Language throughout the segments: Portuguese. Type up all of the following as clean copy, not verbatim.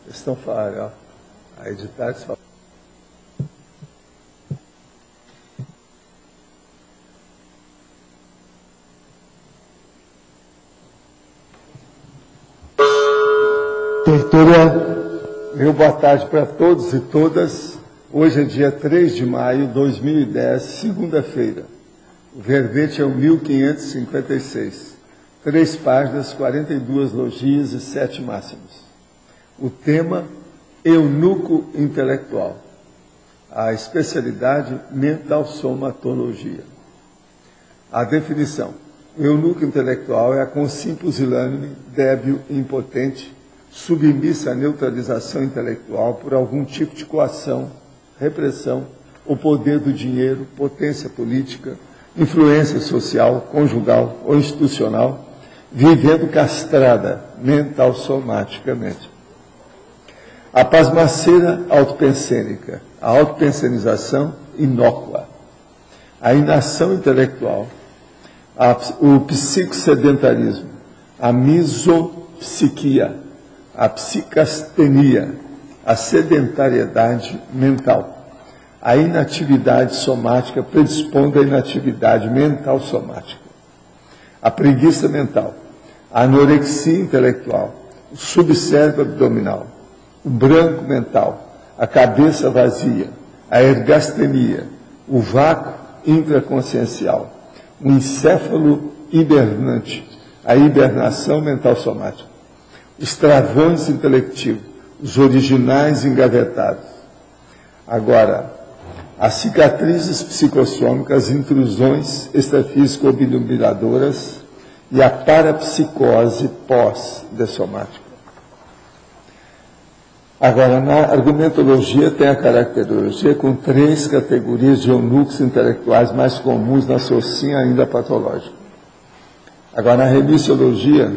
Estão falando, ó. A editar só. Meu boa tarde para todos e todas. Hoje é dia 3 de maio de 2010, segunda-feira. O verbete é o 1556. 3 páginas, 42 logias e 7 máximos. O tema, eunuco intelectual. A especialidade, mental-somatologia. A definição. O eunuco intelectual é a consciência pusilânime, débil e impotente, submissa à neutralização intelectual por algum tipo de coação, repressão, ou poder do dinheiro, potência política, influência social, conjugal ou institucional, vivendo castrada mental-somaticamente. A pasmaceira autopensênica, a autopensenização inócua, a inação intelectual, o psicosedentarismo, a misopsiquia, a psicastenia, a sedentariedade mental, a inatividade somática predispondo à inatividade mental somática, a preguiça mental, a anorexia intelectual, o subcérebro abdominal, o branco mental, a cabeça vazia, a ergastenia, o vácuo intraconsciencial, o encéfalo hibernante, a hibernação mental somática, os travões intelectivos, os originais engavetados. Agora, as cicatrizes psicossômicas, as intrusões extrafísico-obnubiladoras e a parapsicose pós-dessomática. Agora, na argumentologia tem a caracterologia com 3 categorias de eunucos intelectuais mais comuns na socinha ainda patológica. Agora, na remissiologia,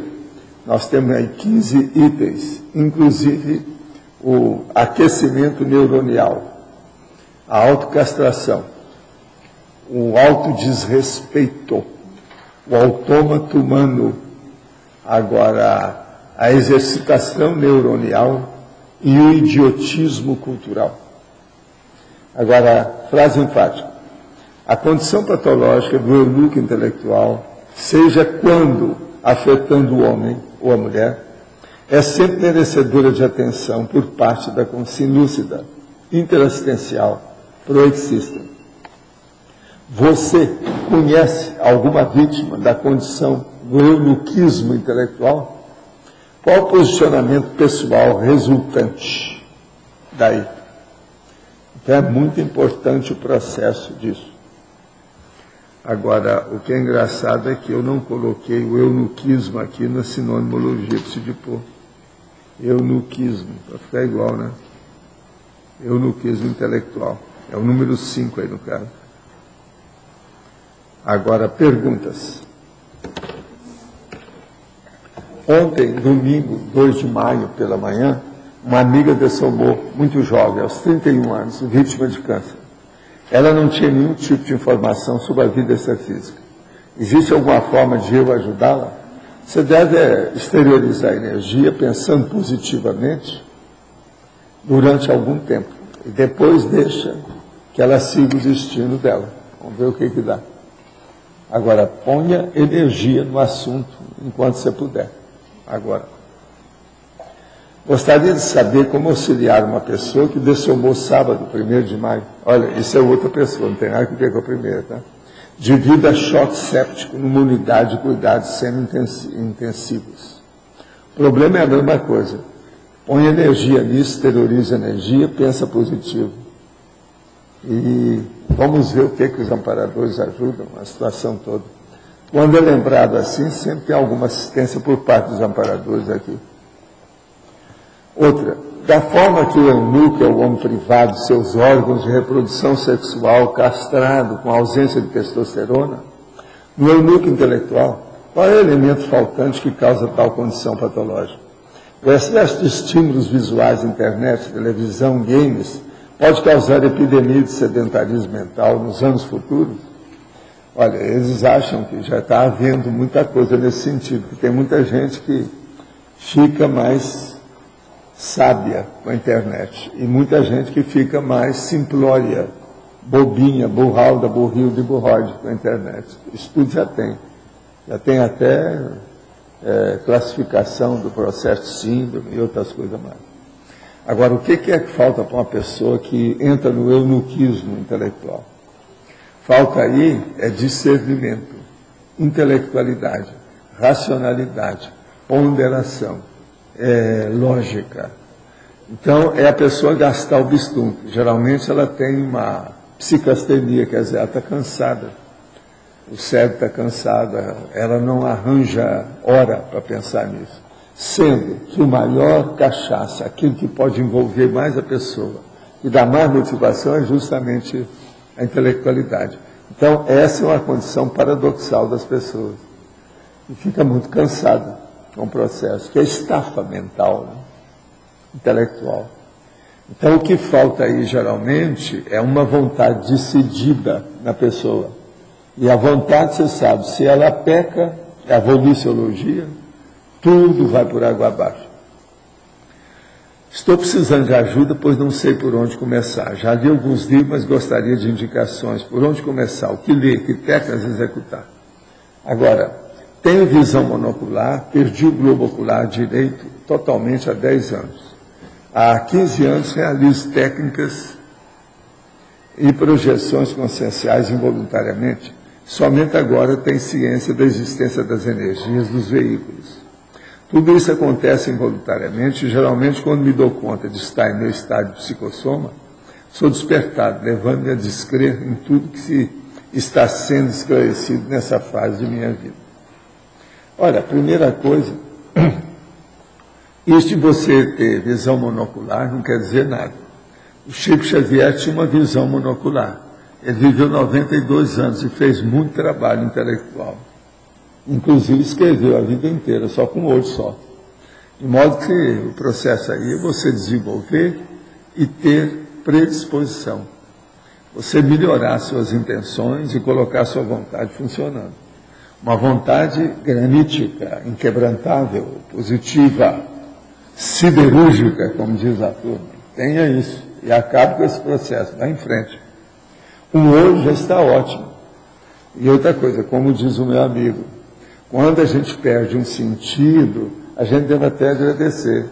nós temos aí 15 itens, inclusive o aquecimento neuronial, a autocastração, o autodesrespeito, o autômato humano, agora a exercitação neuronial e o idiotismo cultural. Agora, frase enfática. A condição patológica do eunuco intelectual, seja quando afetando o homem ou a mulher, é sempre merecedora de atenção por parte da consciência lúcida, interassistencial, proexista. Você conhece alguma vítima da condição do eunuquismo intelectual? Qual o posicionamento pessoal resultante daí? Então é muito importante o processo disso. Agora, o que é engraçado é que eu não coloquei o eunuquismo aqui na sinonimologia, preciso de pôr. Eunuquismo, para ficar igual, né? Eunuquismo intelectual. É o número 5 aí no caso. Agora, perguntas. Ontem, domingo, 2 de maio, pela manhã, uma amiga dessomou, muito jovem, aos 31 anos, vítima de câncer. Ela não tinha nenhum tipo de informação sobre a vida extrafísica. Existe alguma forma de eu ajudá-la? Você deve exteriorizar a energia pensando positivamente durante algum tempo. E depois deixa que ela siga o destino dela. Vamos ver o que dá. Agora, ponha energia no assunto enquanto você puder. Agora, gostaria de saber como auxiliar uma pessoa que dessomou sábado, 1º de maio. Olha, isso é outra pessoa, não tem nada a ver com a primeira, tá? Devido a choque séptico numa unidade de cuidados semi-intensivos. O problema é a mesma coisa. Põe energia nisso, terroriza energia, pensa positivo. E vamos ver o que os amparadores ajudam, a situação toda. Quando é lembrado assim, sempre tem alguma assistência por parte dos amparadores aqui. Outra, da forma que o eunuco é o homem privado de seus órgãos de reprodução sexual castrado com ausência de testosterona, no eunuco intelectual, qual é o elemento faltante que causa tal condição patológica? O excesso de estímulos visuais, internet, televisão, games, pode causar epidemia de sedentarismo mental nos anos futuros? Olha, eles acham que já está havendo muita coisa nesse sentido, que tem muita gente que fica mais sábia com a internet. E muita gente que fica mais simplória, bobinha, burralda, burrilda e burroide com a internet. Isso tudo já tem. Já tem até classificação do processo de síndrome e outras coisas mais. Agora, o que é que falta para uma pessoa que entra no eunuquismo intelectual? Falta aí discernimento, intelectualidade, racionalidade, ponderação, lógica. Então, é a pessoa gastar o bistúrdio. Geralmente ela tem uma psicastenia, quer dizer, ela está cansada. O cérebro está cansado, ela não arranja hora para pensar nisso. Sendo que o maior cachaça, aquilo que pode envolver mais a pessoa e dar mais motivação, é justamente a intelectualidade. Então, essa é uma condição paradoxal das pessoas. E fica muito cansado com o processo, que é estafa mental, né? Intelectual. Então, o que falta aí, geralmente, é uma vontade decidida na pessoa. E a vontade, você sabe, se ela peca, é a voliciologia, tudo vai por água abaixo. Estou precisando de ajuda, pois não sei por onde começar. Já li alguns livros, mas gostaria de indicações. Por onde começar? O que ler? Que técnicas executar? Agora, tenho visão monocular, perdi o globo ocular direito totalmente há 10 anos. Há 15 anos realizo técnicas e projeções conscienciais involuntariamente. Somente agora tenho ciência da existência das energias dos veículos. Tudo isso acontece involuntariamente e geralmente quando me dou conta de estar em meu estado de psicossoma, sou despertado, levando-me a descrer em tudo que está sendo esclarecido nessa fase de minha vida. Olha, a primeira coisa, isso de você ter visão monocular não quer dizer nada. O Chico Xavier tinha uma visão monocular. Ele viveu 92 anos e fez muito trabalho intelectual. Inclusive escreveu a vida inteira, só com um olho só. De modo que o processo aí é você desenvolver e ter predisposição. Você melhorar suas intenções e colocar sua vontade funcionando. Uma vontade granítica, inquebrantável, positiva, siderúrgica, como diz a turma. Tenha isso e acabe com esse processo, vá em frente. Um olho já está ótimo. E outra coisa, como diz o meu amigo, quando a gente perde um sentido, a gente deve até agradecer.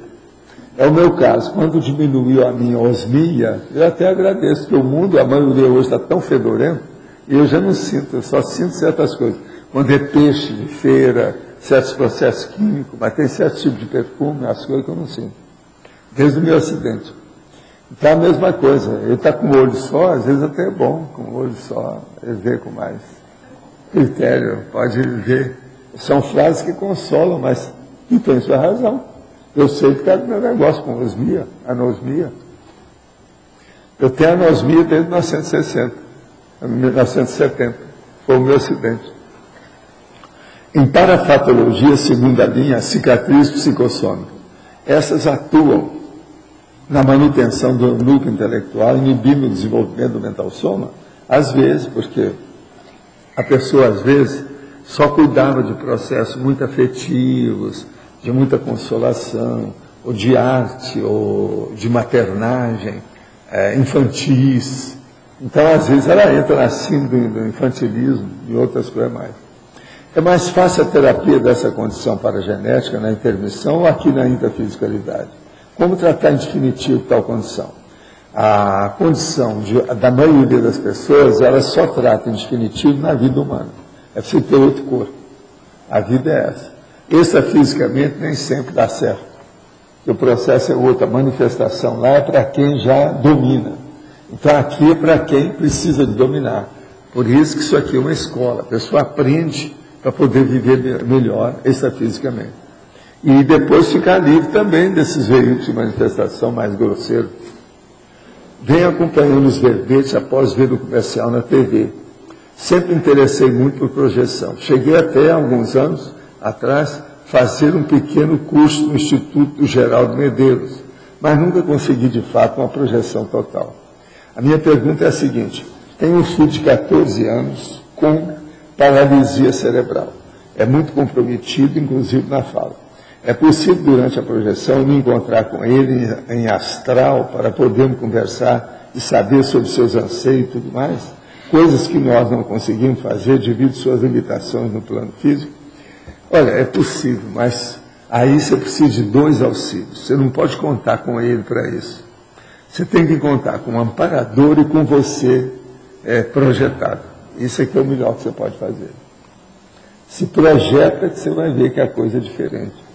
É o meu caso, quando diminuiu a minha osmia, eu até agradeço, porque o mundo, a maioria hoje está tão fedorento, e eu já não sinto, eu só sinto certas coisas. Quando é peixe de feira, certos processos químicos, mas tem certos tipos de perfume, as coisas que eu não sinto. Desde o meu acidente. Então, a mesma coisa, ele está com o olho só, às vezes até é bom, com o olho só, ele vê com mais critério, pode ver. São frases que consolam, mas não tem sua razão. Eu sei que está com meu negócio com osmia, anosmia. Eu tenho anosmia desde 1970, foi o meu acidente. Em parafatologia, segunda linha, cicatriz psicossômica. Essas atuam na manutenção do núcleo intelectual, inibindo o desenvolvimento do mental soma, às vezes, porque a pessoa, às vezes, só cuidava de processos muito afetivos, de muita consolação, ou de arte, ou de maternagem, infantis. Então, às vezes, ela entra na síndrome do infantilismo e outras coisas mais. É mais fácil a terapia dessa condição paragenética na intermissão ou aqui na intrafisicalidade? Como tratar em definitivo tal condição? A condição da maioria das pessoas, ela só trata em definitivo na vida humana. É preciso ter outro corpo. A vida é essa. Extrafisicamente nem sempre dá certo. O processo é outro. A manifestação lá é para quem já domina. Então aqui é para quem precisa de dominar. Por isso que isso aqui é uma escola. A pessoa aprende para poder viver melhor extrafisicamente. E depois ficar livre também desses veículos de manifestação mais grosseiros. Venho acompanhando os verbetes após ver o comercial na TV. Sempre me interessei muito por projeção. Cheguei até, há alguns anos atrás, fazer um pequeno curso no Instituto Geraldo Medeiros, mas nunca consegui, de fato, uma projeção total. A minha pergunta é a seguinte: tenho um filho de 14 anos com paralisia cerebral. É muito comprometido, inclusive na fala. É possível, durante a projeção, me encontrar com ele em astral para podermos conversar e saber sobre seus anseios e tudo mais? Coisas que nós não conseguimos fazer devido às suas limitações no plano físico? Olha, é possível, mas aí você precisa de 2 auxílios. Você não pode contar com ele para isso. Você tem que contar com um amparador e com você projetado. Isso aqui é o melhor que você pode fazer. Se projeta que você vai ver que a coisa é diferente.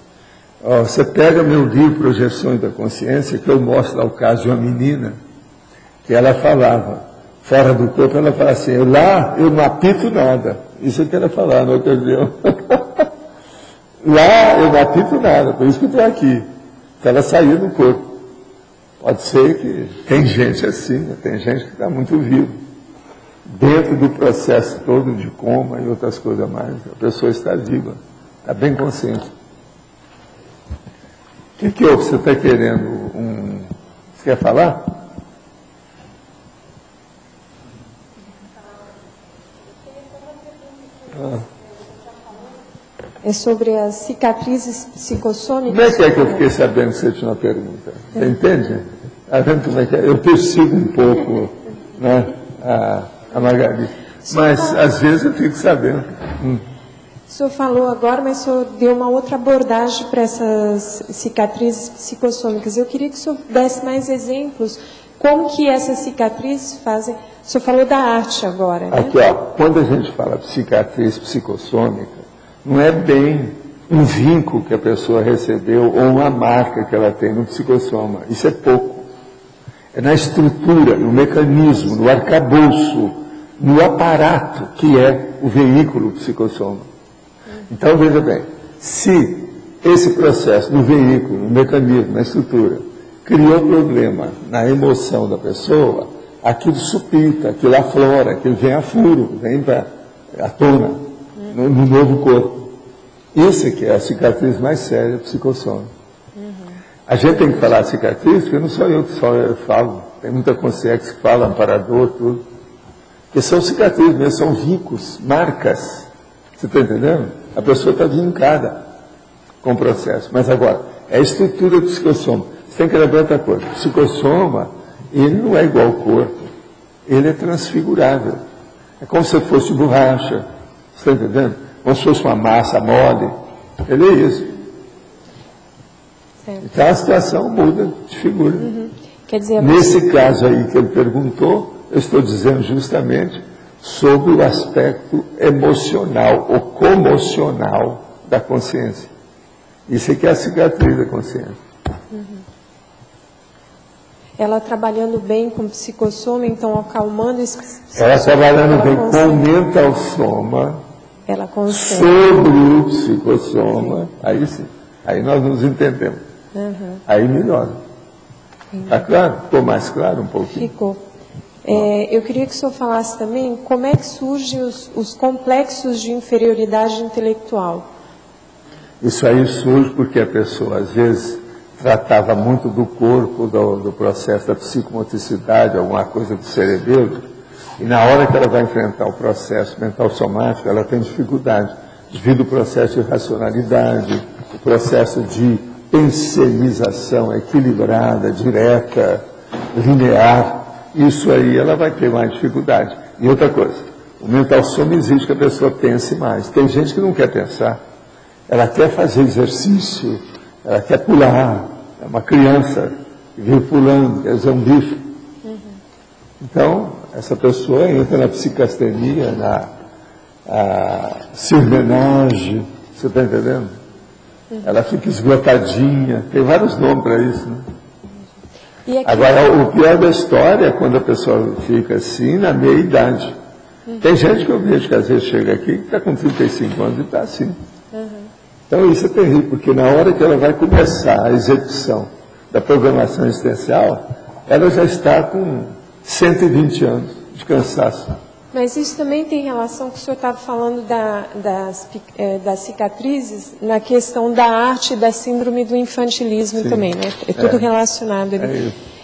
Você pega meu livro Projeções da Consciência, que eu mostro lá o caso de uma menina, que ela falava, fora do corpo, ela fala assim, lá eu não apito nada. Isso é que ela falava no outro dia. Lá eu não apito nada, por isso que eu estou aqui. Então ela saía do corpo. Pode ser que tem gente assim, né? Tem gente que está muito vivo. Dentro do processo todo de coma e outras coisas mais, a pessoa está viva, está bem consciente. O que houve? Você está querendo Você quer falar? É sobre as cicatrizes psicossômicas. Como é que eu fiquei sabendo que você tinha uma pergunta? Você entende? Está vendo como é que é? Eu persigo um pouco, né, a Margarida. Mas, às vezes, eu fico sabendo. O senhor falou agora, mas o senhor deu uma outra abordagem para essas cicatrizes psicossômicas. Eu queria que o senhor desse mais exemplos. Como que essas cicatrizes fazem... O senhor falou da arte agora, né? Aqui, quando a gente fala de cicatriz psicossômica, não é bem um vínculo que a pessoa recebeu ou uma marca que ela tem no psicossoma. Isso é pouco. É na estrutura, no mecanismo, no arcabouço, no aparato que é o veículo psicossoma. Então, veja bem, se esse processo no veículo, no mecanismo, na estrutura, criou problema na emoção da pessoa, aquilo supita, aquilo aflora, aquilo vem a furo, vem à tona, no novo corpo. Isso que é a cicatriz mais séria psicossômica. A gente tem que falar cicatriz, porque não sou eu que só falo. Tem muita consciência que fala, amparador, tudo. Porque são cicatrizes mesmo, são vincos, marcas. Você está entendendo? A pessoa está vincada com o processo. Mas agora, é a estrutura do psicossoma. Você tem que lembrar outra coisa. O psicossoma, ele não é igual ao corpo. Ele é transfigurável. É como se fosse borracha. Você está entendendo? Como se fosse uma massa mole. Ele é isso. Certo. Então a situação muda de figura. Quer dizer, Nesse caso aí que ele perguntou, eu estou dizendo justamente sobre o aspecto emocional ou comocional da consciência. Isso é que é a cicatriz da consciência. ela trabalhando bem com psicossoma, então acalmando esse Ela trabalhando bem com o mental soma, ela consegue. sobre o psicossoma, aí sim, aí nós nos entendemos. Aí melhora. Está claro? Ficou mais claro um pouquinho? Ficou. Eu queria que o senhor falasse também como é que surgem os complexos de inferioridade intelectual. Isso aí surge porque a pessoa, às vezes, tratava muito do corpo, do processo da psicomotricidade, alguma coisa do cerebelo, e na hora que ela vai enfrentar o processo mental somático, ela tem dificuldade, devido ao processo de racionalidade, o processo de pensenização equilibrada, direta, linear. Isso aí ela vai ter mais dificuldade. E outra coisa, o mental soma exige que a pessoa pense mais. Tem gente que não quer pensar, ela quer fazer exercício, ela quer pular, é uma criança que vive pulando, quer dizer, um bicho. Então, essa pessoa entra na psicastenia, na sirmenagem, você está entendendo? Ela fica esgotadinha, tem vários nomes para isso, né? E aqui... Agora, o pior da história é quando a pessoa fica assim na meia-idade. Tem gente que eu vejo que às vezes chega aqui, que está com 35 anos e está assim. Então isso é terrível, porque na hora que ela vai começar a execução da programação existencial, ela já está com 120 anos de cansaço. Mas isso também tem relação com o senhor estava falando das cicatrizes na questão da arte e da síndrome do infantilismo. Sim, também, né? É tudo relacionado.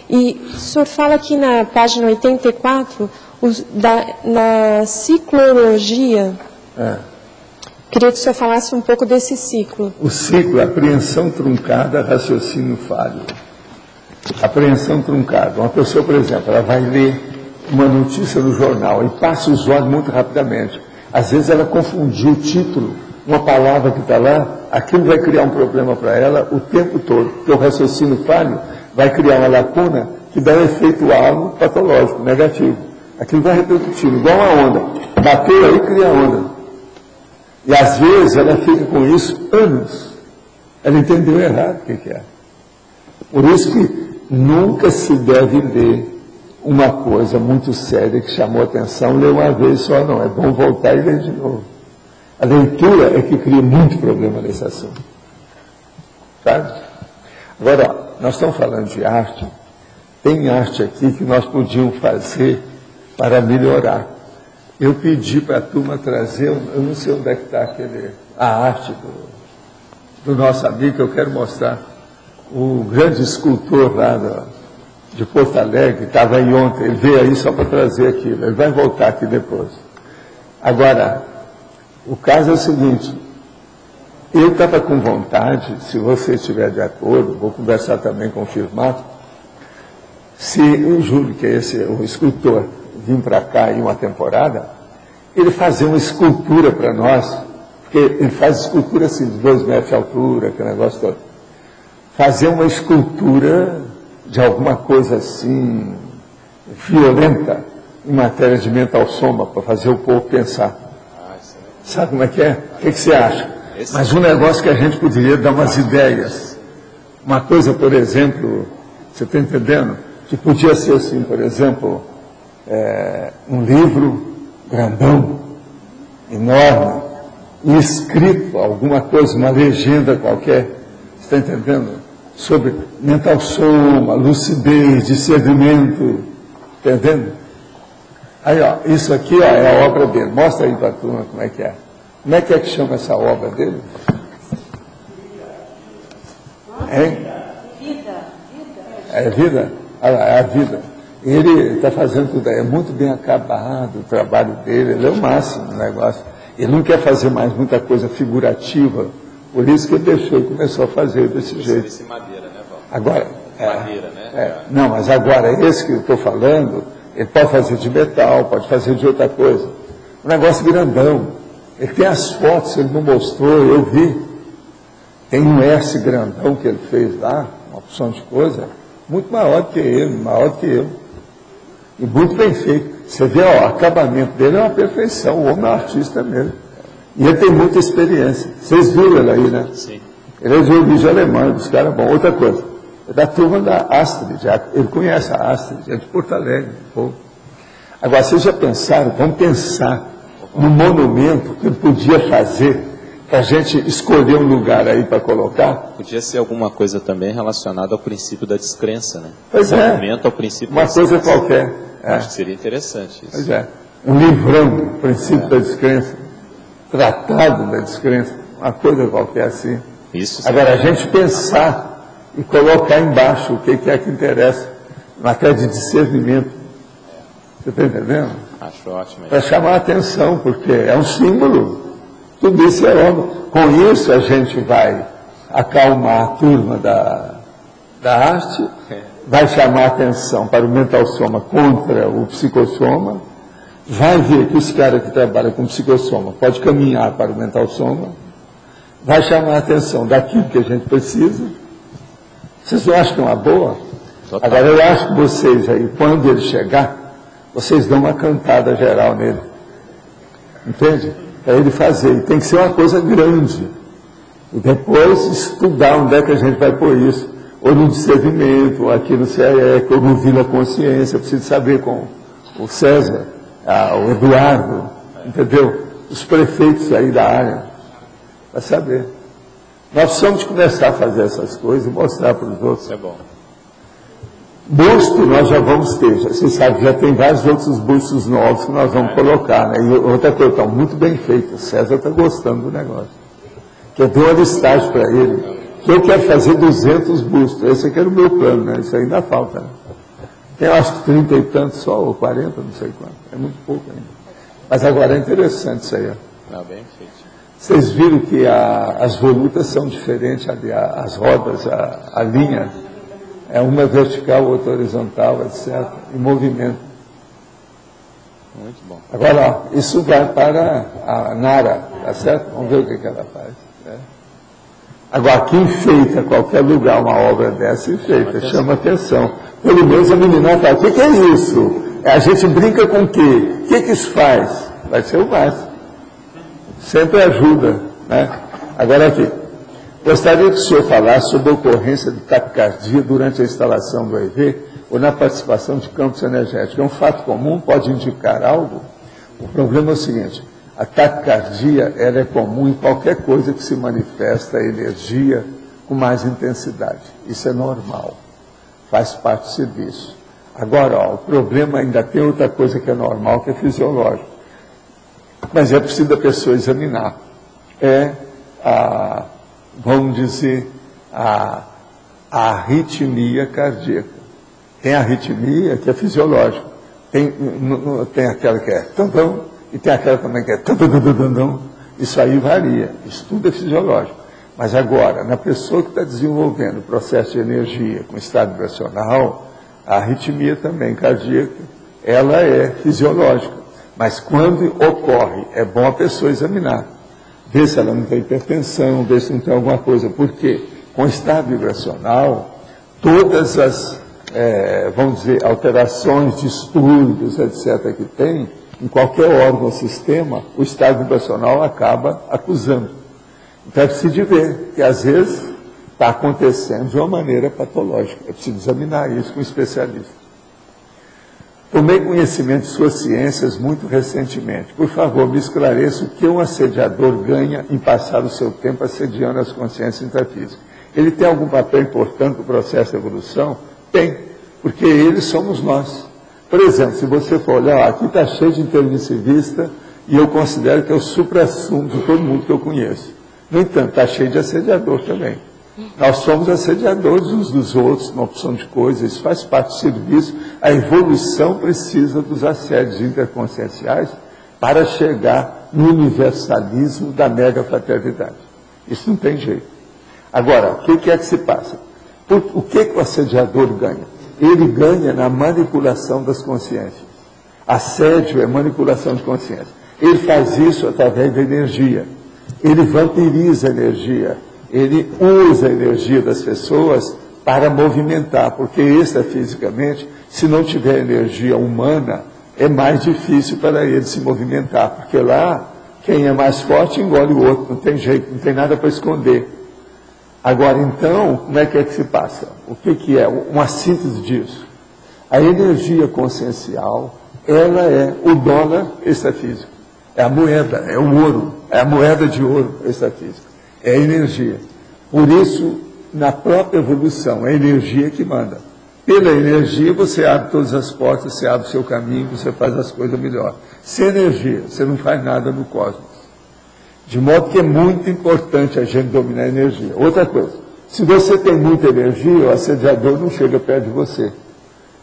E o senhor fala aqui na página 84, na ciclologia, Queria que o senhor falasse um pouco desse ciclo. O ciclo, apreensão truncada, raciocínio falho. Apreensão truncada. Uma pessoa, por exemplo, ela vai ler uma notícia no jornal e passa os olhos muito rapidamente. Às vezes ela confundiu o título, uma palavra que está lá, aquilo vai criar um problema para ela o tempo todo, porque o raciocínio falho vai criar uma lacuna que dá um efeito algo patológico, negativo. Aquilo vai repercutindo, igual uma onda. Bateu aí, cria onda. E às vezes ela fica com isso anos. Ela entendeu errado o que é. Por isso que nunca se deve ler uma coisa muito séria que chamou atenção, ler uma vez só, não. É bom voltar e ler de novo. A leitura é que cria muito problema nesse assunto. Sabe? Agora, ó, nós estamos falando de arte. Tem arte aqui que nós podíamos fazer para melhorar. Eu pedi para a turma trazer, eu não sei onde é que está a arte do nosso amigo, que eu quero mostrar. O grande escultor lá de Porto Alegre, estava aí ontem, ele veio aí só para trazer aquilo, ele vai voltar aqui depois. Agora, o caso é o seguinte, eu estava com vontade, se você estiver de acordo, vou conversar também com o Firmato, se o Júlio, que é o escultor, vir para cá em uma temporada, ele fazer uma escultura para nós, porque ele faz escultura assim, de 2 metros de altura, aquele negócio todo. Fazer uma escultura de alguma coisa assim, violenta, em matéria de mental soma, para fazer o povo pensar. Sabe como é que é? O que você acha? Mas um negócio que a gente poderia dar umas ideias. Uma coisa, por exemplo, você está entendendo? Que podia ser assim, por exemplo, um livro grandão, enorme, e escrito alguma coisa, uma legenda qualquer, você está entendendo? Sobre mental soma, lucidez, discernimento, entendendo? Aí, ó, isso aqui ó, é a obra dele. Mostra aí para a turma como é que é. Como é que chama essa obra dele? Hein? Vida. É vida? Olha lá, é a vida. Ele está fazendo tudo aí, é muito bem acabado o trabalho dele, ele é o máximo no negócio. Ele não quer fazer mais muita coisa figurativa, por isso que ele deixou e começou a fazer desse jeito. Esse madeira, né, Val? Agora, madeira, né? Não, mas agora, esse que eu estou falando, ele pode fazer de metal, pode fazer de outra coisa. Um negócio grandão. Ele tem as fotos, ele não mostrou, eu vi. Tem um S grandão que ele fez lá, uma opção de coisa, muito maior do que ele, maior do que eu. E muito bem feito. Você vê, ó, o acabamento dele é uma perfeição, o homem é um artista mesmo. E ele tem muita experiência. Vocês viram ele aí, né? Sim. Ele é de origem alemã, dos caras bom. Outra coisa, é da turma da Astrid, ele conhece a Astrid, é de Porto Alegre. Pô. Agora, vocês já pensaram, vamos pensar no monumento que ele podia fazer para a gente escolher um lugar aí para colocar? Podia ser alguma coisa também relacionada ao princípio da descrença, né? Pois é. Monumento ao princípio Uma da coisa descrença. qualquer. Acho que seria interessante isso. Pois é. Um livrão, princípio da descrença. Tratado da descrença. Uma coisa qualquer assim. Isso. Agora, a gente pensar e colocar embaixo o que é que interessa. Matéria de discernimento. Você está entendendo? Acho ótimo. Para chamar a atenção, porque é um símbolo. Tudo isso é obra. Com isso, a gente vai acalmar a turma da arte, vai chamar a atenção para o mental soma contra o psicossoma, vai ver que os caras que trabalham com psicossoma podem caminhar para o mental soma, vai chamar a atenção daquilo que a gente precisa. Vocês não acham que é uma boa? Total. Agora, eu acho que vocês aí, quando ele chegar, vocês dão uma cantada geral nele. Entende? Para ele fazer. E tem que ser uma coisa grande. E depois estudar onde é que a gente vai pôr isso. Ou no discernimento, ou aqui no CEEC, ou no Vila Consciência. Eu preciso saber com o César, o Eduardo, entendeu? Os prefeitos aí da área. Para saber. Nós precisamos começar a fazer essas coisas e mostrar para os outros. Isso é bom. Busto nós já vamos ter, vocês sabem, já tem vários outros bustos novos que nós vamos colocar, né? E outra coisa, está muito bem feito, o César está gostando do negócio. Que eu dei uma listagem para ele, que eu quero fazer 200 bustos, esse aqui era o meu plano, né? Isso ainda falta, né? Tem acho que 30 e tantos só, ou 40, não sei quanto, é muito pouco ainda. Mas agora é interessante isso aí, ó. Não, bem feito. Vocês viram que as volutas são diferentes, as rodas, a linha, uma vertical, outra horizontal, etc., em movimento. Muito bom. Agora, ó, isso vai para a Nara, tá certo? Vamos ver o que ela faz. Né? Agora, quem enfeita qualquer lugar uma obra dessa, enfeita, chama atenção. Pelo menos a menina fala, o que é isso? A gente brinca com o quê? O que isso faz? Vai ser o máximo. Sempre ajuda, né? Agora aqui, gostaria que o senhor falasse sobre a ocorrência de taquicardia durante a instalação do EV ou na participação de campos energéticos. É um fato comum? Pode indicar algo? O problema é o seguinte, a taquicardia ela é comum em qualquer coisa que se manifesta a energia com mais intensidade. Isso é normal, faz parte do serviço. Agora, ó, o problema ainda tem outra coisa que é normal, que é fisiológico. Mas é preciso a pessoa examinar. Vamos dizer, a arritmia cardíaca. Tem a arritmia que é fisiológica. Tem aquela que é tantão, e tem aquela também que é tantão. Isso aí varia. Isso tudo é fisiológico. Mas agora, na pessoa que está desenvolvendo o processo de energia com estado vibracional, a arritmia também cardíaca, ela é fisiológica. Mas quando ocorre, é bom a pessoa examinar. Ver se ela não tem hipertensão, ver se não tem alguma coisa. Por quê? Com estado vibracional, todas as, vamos dizer, alterações, distúrbios, etc., que tem, em qualquer órgão ou sistema, o estado vibracional acaba acusando. Então é preciso ver que às vezes está acontecendo de uma maneira patológica. É preciso examinar isso com um especialista. Tomei conhecimento de suas ciências muito recentemente. Por favor, me esclareça o que um assediador ganha em passar o seu tempo assediando as consciências intrafísicas. Ele tem algum papel importante no processo de evolução? Tem, porque eles somos nós. Por exemplo, se você for olhar, aqui está cheio de intermissivista e eu considero que é o supra-sumo de todo mundo que eu conheço. No entanto, está cheio de assediador também. Nós somos assediadores uns dos outros, uma opção de coisas, isso faz parte do serviço. A evolução precisa dos assédios interconscienciais para chegar no universalismo da mega fraternidade. Isso não tem jeito. Agora, o que é que se passa? O que o assediador ganha? Ele ganha na manipulação das consciências. Assédio é manipulação de consciência. Ele faz isso através da energia. Ele vampiriza a energia. Ele usa a energia das pessoas para movimentar, porque extrafisicamente, se não tiver energia humana, é mais difícil para ele se movimentar, porque lá, quem é mais forte engole o outro, não tem jeito, não tem nada para esconder. Agora, então, como é que se passa? O que é? Uma síntese disso. A energia consciencial, ela é o dólar extrafísico, é a moeda, é o ouro, é a moeda de ouro extrafísica. É energia. Por isso, na própria evolução, é a energia que manda. Pela energia, você abre todas as portas, você abre o seu caminho, você faz as coisas melhor. Sem energia, você não faz nada no cosmos. De modo que é muito importante a gente dominar a energia. Outra coisa, se você tem muita energia, o assediador não chega perto de você.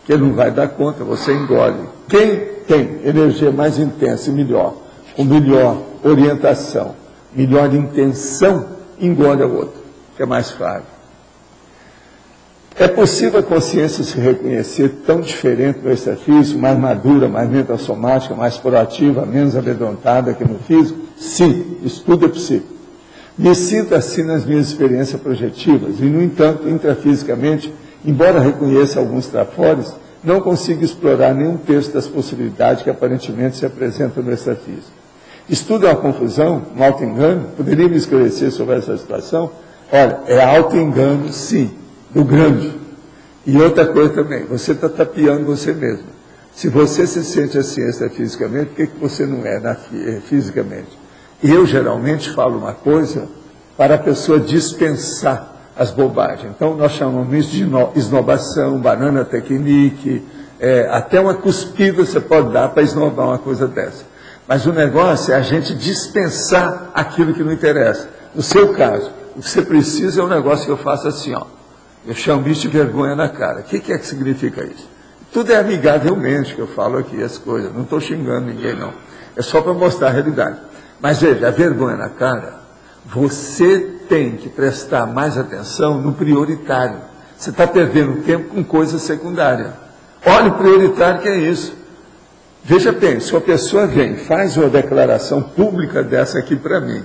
Porque ele não vai dar conta, você engole. Quem tem energia mais intensa e melhor, com melhor orientação, melhor intenção, engole a outra, que é mais fácil. É possível a consciência se reconhecer tão diferente do extrafísico, mais madura, mais metasomática, mais proativa, menos amedrontada que no físico? Sim, isso tudo é possível. Me sinto assim nas minhas experiências projetivas e, no entanto, intrafisicamente, embora reconheça alguns trafores, não consigo explorar nenhum terço das possibilidades que aparentemente se apresentam no extrafísico. Estudo é uma confusão, um auto-engano? Poderia me esclarecer sobre essa situação? Olha, é auto-engano, sim, do grande. E outra coisa também, você está tapeando você mesmo. Se você se sente assim extrafisicamente, por que você não é fisicamente? Eu, geralmente, falo uma coisa para a pessoa dispensar as bobagens. Então, nós chamamos isso de esnobação, banana technique, até uma cuspida você pode dar para esnobar uma coisa dessa. Mas o negócio é a gente dispensar aquilo que não interessa. No seu caso, o que você precisa é um negócio que eu faço assim, ó. Eu chamo isso de vergonha na cara. O que é que significa isso? Tudo é amigavelmente que eu falo aqui, as coisas. Não estou xingando ninguém, não. É só para mostrar a realidade. Mas veja, a vergonha na cara, você tem que prestar mais atenção no prioritário. Você está perdendo tempo com coisa secundária. Olha o prioritário que é isso. Veja bem, se uma pessoa vem, faz uma declaração pública dessa aqui para mim,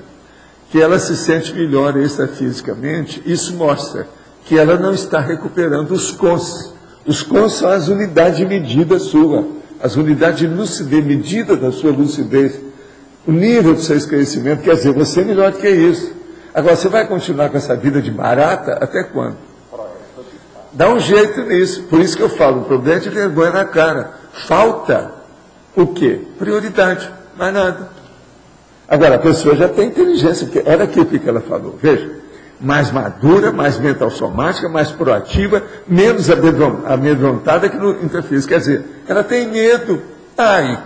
que ela se sente melhor extrafisicamente, isso mostra que ela não está recuperando os cons. Os cons são as unidades de medida sua, as unidades de lucidez, medida da sua lucidez, o nível do seu esclarecimento, quer dizer, você é melhor do que isso. Agora, você vai continuar com essa vida de barata até quando? Dá um jeito nisso, por isso que eu falo, o problema é de vergonha na cara. Falta o quê? Prioridade, mais nada. Agora, a pessoa já tem inteligência, porque olha aqui o que ela falou, veja. Mais madura, mais mental somática, mais proativa, menos amedrontada que no intrafísico. Quer dizer, ela tem medo. Ai,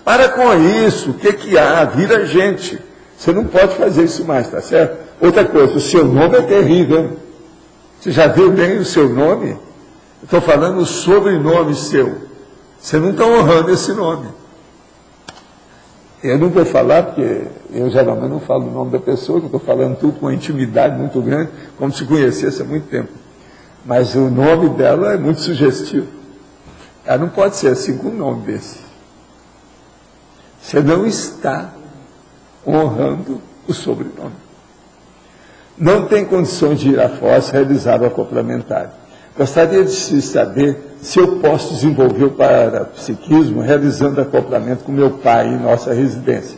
para com isso, o que há? Vira gente. Você não pode fazer isso mais, tá certo? Outra coisa, o seu nome é terrível. Você já viu bem o seu nome? Eu estou falando o sobrenome seu. Você não está honrando esse nome. Eu não vou falar, porque eu geralmente não falo o nome da pessoa, que eu estou falando tudo com uma intimidade muito grande, como se conhecesse há muito tempo. Mas o nome dela é muito sugestivo. Ela não pode ser assim com um nome desse. Você não está honrando o sobrenome. Não tem condições de ir à fossa realizar o acoplamentário. Gostaria de saber se eu posso desenvolver o parapsiquismo realizando acoplamento com meu pai em nossa residência.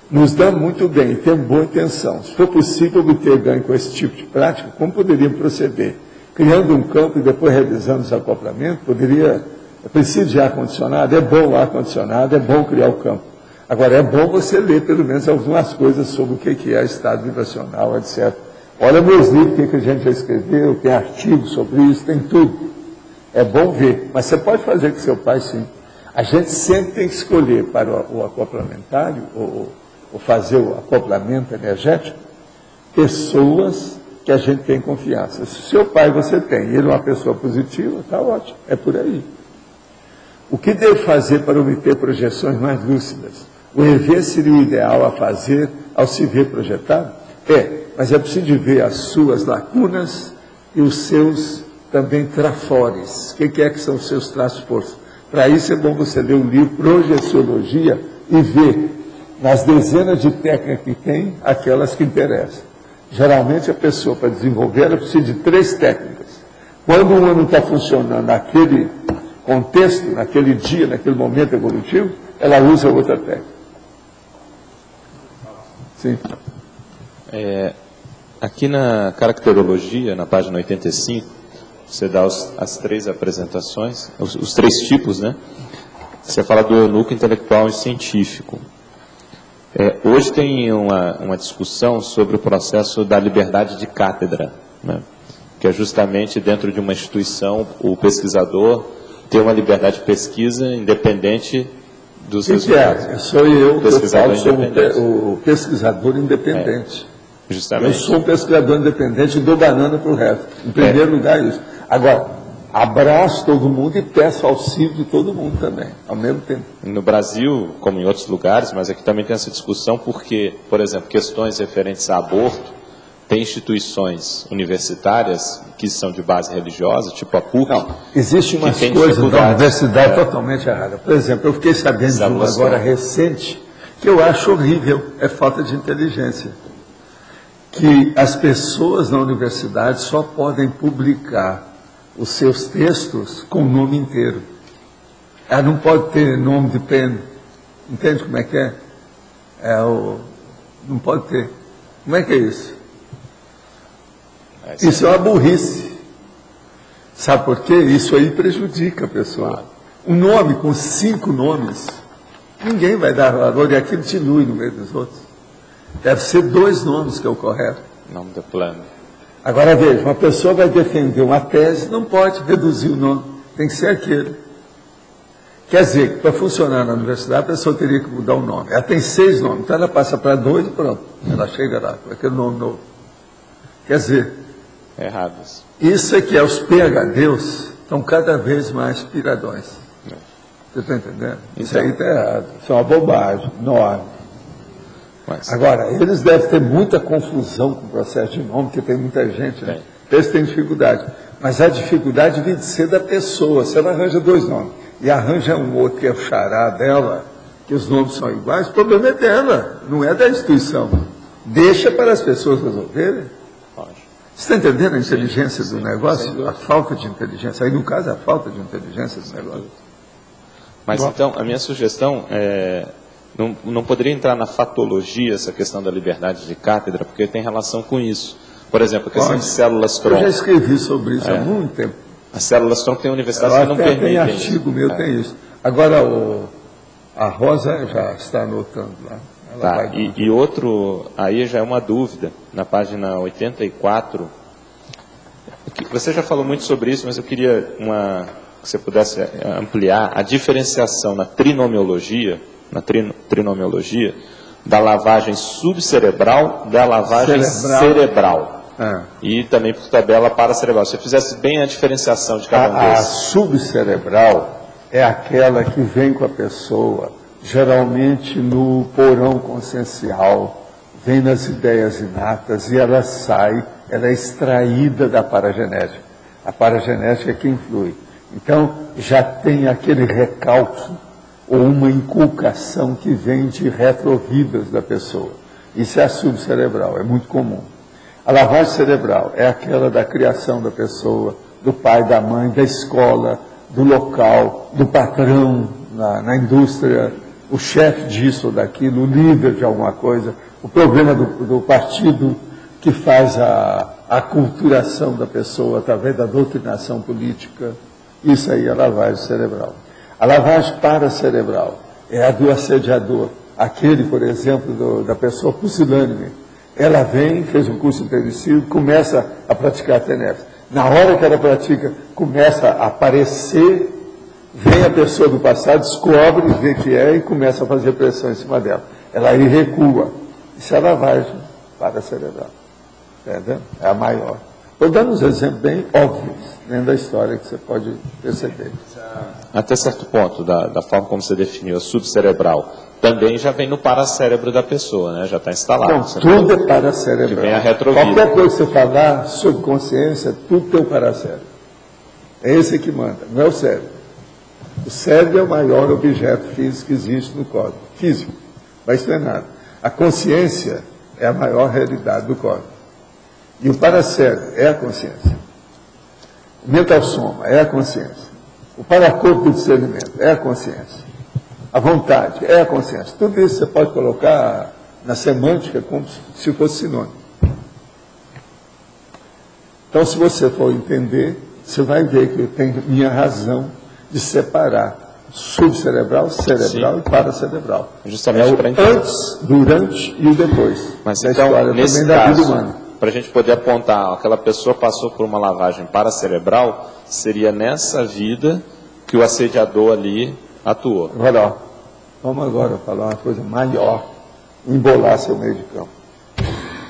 Nos dá muito bem, temos boa intenção. Se for possível obter ganho com esse tipo de prática, como poderíamos proceder? Criando um campo e depois realizando os acoplamentos, é preciso de ar-condicionado? É bom o ar-condicionado, é bom criar o campo. Agora, é bom você ler pelo menos algumas coisas sobre o que é estado vibracional, etc. Olha meus livros, o que a gente já escreveu, tem artigos sobre isso, tem tudo. É bom ver, mas você pode fazer com seu pai, sim. A gente sempre tem que escolher para o acoplamentário, ou fazer o acoplamento energético, pessoas que a gente tem confiança. Se seu pai você tem, ele é uma pessoa positiva, está ótimo, é por aí. O que devo fazer para obter projeções mais lúcidas? O EV seria o ideal a fazer ao se ver projetado? Mas é preciso ver as suas lacunas e os seus também trafores. O que é que são os seus traços forças? Para isso é bom você ler o livro Projeciologia e ver nas dezenas de técnicas que tem, aquelas que interessam. Geralmente a pessoa, para desenvolver, ela precisa de 3 técnicas. Quando uma não está funcionando naquele contexto, naquele dia, naquele momento evolutivo, ela usa outra técnica. Sim. Aqui na caracterologia, na página 85, você dá as 3 apresentações, os 3 tipos, né? Você fala do eunuco intelectual e científico. Hoje tem uma discussão sobre o processo da liberdade de cátedra, né? Que é justamente dentro de uma instituição o pesquisador ter uma liberdade de pesquisa independente dos resultados. Sou eu, sou o pesquisador independente. Justamente. Eu sou um pesquisador independente e dou banana para o resto. Em primeiro lugar, isso. Agora, abraço todo mundo e peço auxílio de todo mundo também, ao mesmo tempo. No Brasil, como em outros lugares, mas aqui também tem essa discussão porque, por exemplo, questões referentes a aborto, tem instituições universitárias que são de base religiosa, tipo a PUC. Não, existem umas coisas da universidade totalmente erradas. Por exemplo, eu fiquei sabendo de uma agora recente, que eu acho horrível, é falta de inteligência. Que as pessoas na universidade só podem publicar os seus textos com o nome inteiro. Ela não pode ter nome de pena. Entende como é que é? Não pode ter. Como é que é isso? Isso é uma burrice. Sabe por quê? Isso aí prejudica a pessoa. Um nome com 5 nomes, ninguém vai dar valor e aquilo dilui no meio dos outros. Deve ser 2 nomes que é o correto. Nome do plano. Agora veja, uma pessoa vai defender uma tese, não pode reduzir o nome, tem que ser aquele. Quer dizer, que para funcionar na universidade, a pessoa teria que mudar o nome. Ela tem 6 nomes, então ela passa para 2 e pronto. Ela chega lá com aquele nome novo. Quer dizer, errados. Isso é que os PhDs estão cada vez mais piradões. Você está entendendo? Isso aí está errado. Isso é uma bobagem enorme. Mas... Agora, eles devem ter muita confusão com o processo de nome, porque tem muita gente, né? Eles têm dificuldade. Mas a dificuldade vem de ser da pessoa. Se ela arranja 2 nomes e arranja um outro que é o xará dela, que os nomes são iguais, o problema é dela, não é da instituição. Deixa para as pessoas resolverem. Você está entendendo a inteligência do negócio? A falta de inteligência. Aí, no caso, a falta de inteligência do negócio. Mas, então, a minha sugestão é... Não poderia entrar na fatologia essa questão da liberdade de cátedra, porque tem relação com isso. Por exemplo, a questão de células tronco. Eu já escrevi sobre isso há muito tempo. As células tronco tem universidades que não permitem. Tem artigo meu, tem isso. Agora, a Rosa já está anotando lá. Tá, e outro, aí já é uma dúvida, na página 84, você já falou muito sobre isso, mas eu queria que você pudesse ampliar a diferenciação na trinomiologia, da lavagem subcerebral da lavagem cerebral. E também por tabela paracerebral. Se você fizesse bem a diferenciação de cada um desses. A subcerebral é aquela que vem com a pessoa, geralmente no porão consciencial, vem nas ideias inatas e ela sai, ela é extraída da paragenética. A paragenética é que influi. Então, já tem aquele recalque ou uma inculcação que vem de retrovidas da pessoa. Isso é a subcerebral, é muito comum. A lavagem cerebral é aquela da criação da pessoa, do pai, da mãe, da escola, do local, do patrão na indústria, o chefe disso ou daquilo, o líder de alguma coisa, o problema do partido que faz a aculturação da pessoa através da doutrinação política. Isso aí é a lavagem cerebral. A lavagem paracerebral é a do assediador, aquele, por exemplo, da pessoa pusilânime. Ela vem, fez um curso intensivo, começa a praticar TENEPS. Na hora que ela pratica, começa a aparecer, vem a pessoa do passado, descobre, vê que é e começa a fazer pressão em cima dela. Ela aí recua. Isso é a lavagem paracerebral. Entendeu? É a maior. Estou dando uns exemplos bem óbvios dentro da história que você pode perceber. Até certo ponto, da forma como você definiu a subcerebral, também já vem no paracérebro da pessoa, né? Já está instalado. Não, tudo é paracerebral. Que vem a retrovida. Qualquer coisa que você falar sobre consciência, tudo tem o paracérebro. É esse que manda, não é o cérebro. O cérebro é o maior objeto físico que existe no cosmos. Físico. Mas isso não é nada. A consciência é a maior realidade do cosmos. E o paracérebro é a consciência. O mental soma é a consciência. O paracorpo do discernimento é a consciência. A vontade é a consciência. Tudo isso você pode colocar na semântica como se fosse sinônimo. Então, se você for entender, você vai ver que eu tenho minha razão de separar subcerebral, cerebral e paracerebral. Justamente para antes, durante e o depois. Mas da então, história nesse também da vida caso, humana. para a gente poder apontar, aquela pessoa passou por uma lavagem paracerebral, seria nessa vida que o assediador ali atuou. Agora, ó, vamos agora falar uma coisa maior, embolar seu meio de campo.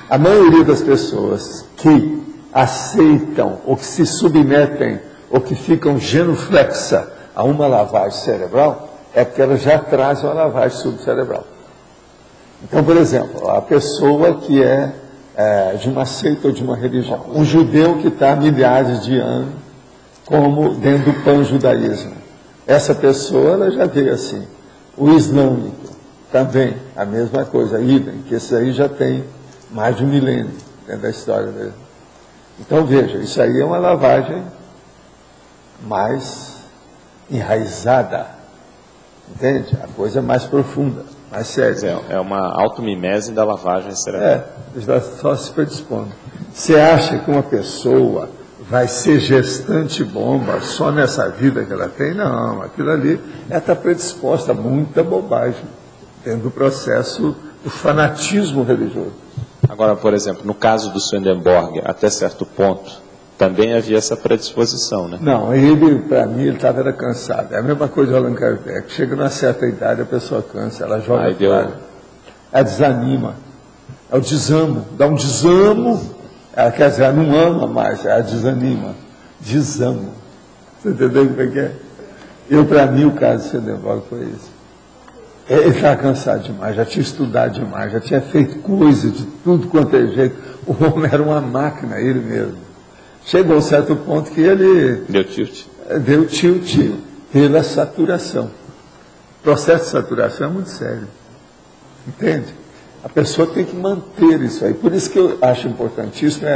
A maioria das pessoas que aceitam, ou que se submetem, ou que ficam genuflexa a uma lavagem cerebral, é porque elas já trazem uma lavagem subcerebral. Então, por exemplo, a pessoa que é de uma seita ou de uma religião, um judeu que está há milhares de anos, como dentro do pan-judaísmo. Essa pessoa, ela já veio assim. O islâmico, também, a mesma coisa, idem, que esse aí já tem mais de 1 milênio dentro da história dele. Então, veja, isso aí é uma lavagem mais enraizada, entende? A coisa mais profunda, mais séria. É uma automimese da lavagem cerebral. Está só se predispondo. Você acha que uma pessoa vai ser gestante bomba só nessa vida que ela tem? Não, aquilo ali está predisposta a muita bobagem dentro do processo do fanatismo religioso. Agora, por exemplo, no caso do Swedenborg, até certo ponto, também havia essa predisposição, né? Não, ele, para mim, ele estava cansado. É a mesma coisa do Allan Kardec. Chega numa certa idade, a pessoa cansa, ela joga fora. Ela desanima. É o desamo. Dá um desamo. Ela quer dizer, ela não ama mais, ela desanima. Desamo. Você entendeu como é que é? Para mim, o caso do Swedenborg foi isso. Ele estava cansado demais, já tinha estudado demais, já tinha feito coisa de tudo quanto é jeito. O homem era uma máquina, ele mesmo. Chegou a um certo ponto que ele... Deu tilt. Deu tilt pela saturação. O processo de saturação é muito sério. Entende? A pessoa tem que manter isso aí. Por isso que eu acho importantíssimo,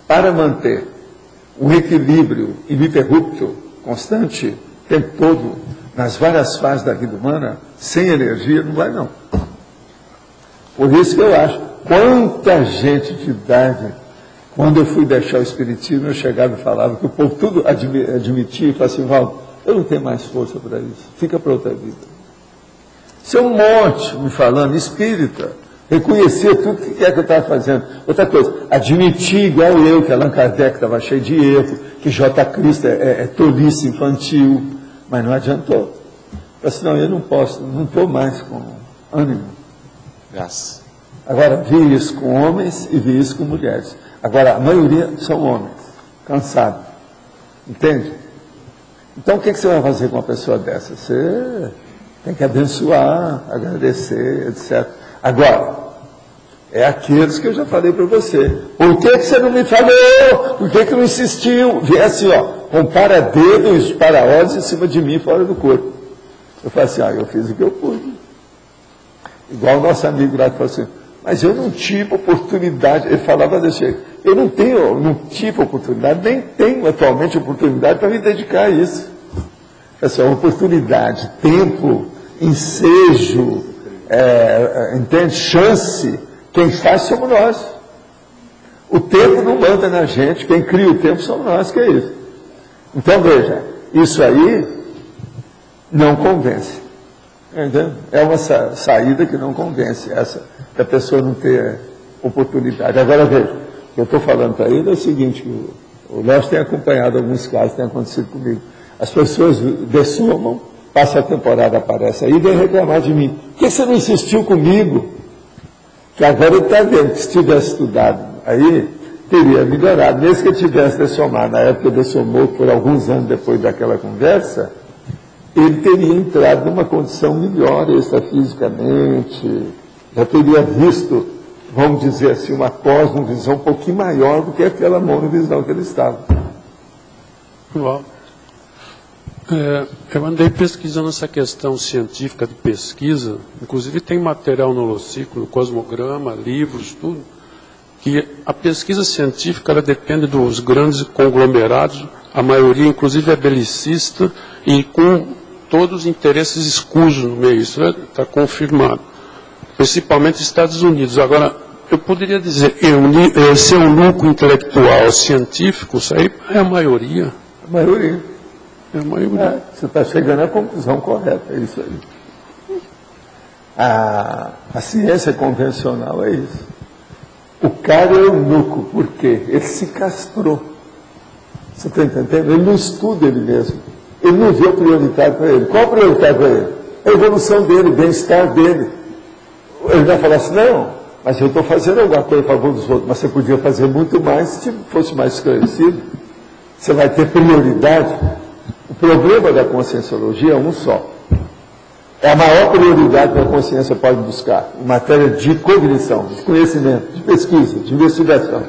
para manter um equilíbrio ininterrupto, constante, o tempo todo, nas várias fases da vida humana, sem energia, não vai não. Por isso que eu acho, quanta gente de idade, quando eu fui deixar o Espiritismo, eu chegava e falava que o povo tudo admitia e falava assim, Valdo, eu não tenho mais força para isso, fica para outra vida. Isso é um monte me falando, espírita, reconhecer tudo que é que eu estava fazendo. Outra coisa, admitir igual eu, que Allan Kardec estava cheio de erro, que J. Cristo é tolice infantil, mas não adiantou. Eu disse, não, eu não posso, não estou mais com ânimo. Graças. Agora, vi isso com homens e vi isso com mulheres. Agora, a maioria são homens, cansados. Entende? Então, o que você vai fazer com uma pessoa dessa? Você tem que abençoar, agradecer, etc. Agora, é aqueles que eu já falei para você. Por que você não me falou? Por que não insistiu? Vê assim, com para-dedos, para-olhos em cima de mim, fora do corpo. Eu falei assim, eu fiz o que eu pude. Igual o nosso amigo lá que falou assim, mas eu não tive oportunidade. Ele falava desse jeito, eu não tive oportunidade, nem tenho atualmente oportunidade para me dedicar a isso. Essa oportunidade, tempo, ensejo, entende? Chance, quem faz somos nós. O tempo não manda na gente, quem cria o tempo somos nós, que é isso. Então veja, isso aí não convence. Entendeu? É uma saída que não convence, essa, da pessoa não ter oportunidade. Agora veja, o que eu estou falando para ele é o seguinte, o Léo tem acompanhado alguns casos que têm acontecido comigo. As pessoas dessumam, passa a temporada, aparece aí e vem reclamar de mim. Por que você não insistiu comigo? Que agora ele está vendo que se tivesse estudado aí, teria melhorado. Mesmo que eu tivesse dessomado, na época dessomou, por alguns anos depois daquela conversa, ele teria entrado numa condição melhor extrafisicamente, já teria visto, vamos dizer assim, uma cosmovisão um pouquinho maior do que aquela monovisão que ele estava. Uau. Eu andei pesquisando essa questão científica de pesquisa, inclusive tem material no Holociclo, Cosmograma, livros, tudo, que a pesquisa científica ela depende dos grandes conglomerados, a maioria inclusive é belicista e com todos os interesses escusos no meio, isso está confirmado, principalmente Estados Unidos. Agora, eu poderia dizer, ser um lucro intelectual científico, isso aí é a maioria. A maioria. É a maioria. Você está chegando à conclusão correta, é isso aí. A ciência convencional é isso. O cara é eunuco, por quê? Ele se castrou. Você está entendendo? Ele não estuda ele mesmo. Ele não vê o prioritário para ele. Qual o prioritário para ele? A evolução dele, o bem-estar dele. Ele vai falar assim, não, mas eu estou fazendo alguma coisa a favor dos outros, mas você podia fazer muito mais se fosse mais esclarecido. Você vai ter prioridade. O problema da conscienciologia é um só. É a maior prioridade que a consciência pode buscar em matéria de cognição, de conhecimento, de pesquisa, de investigação.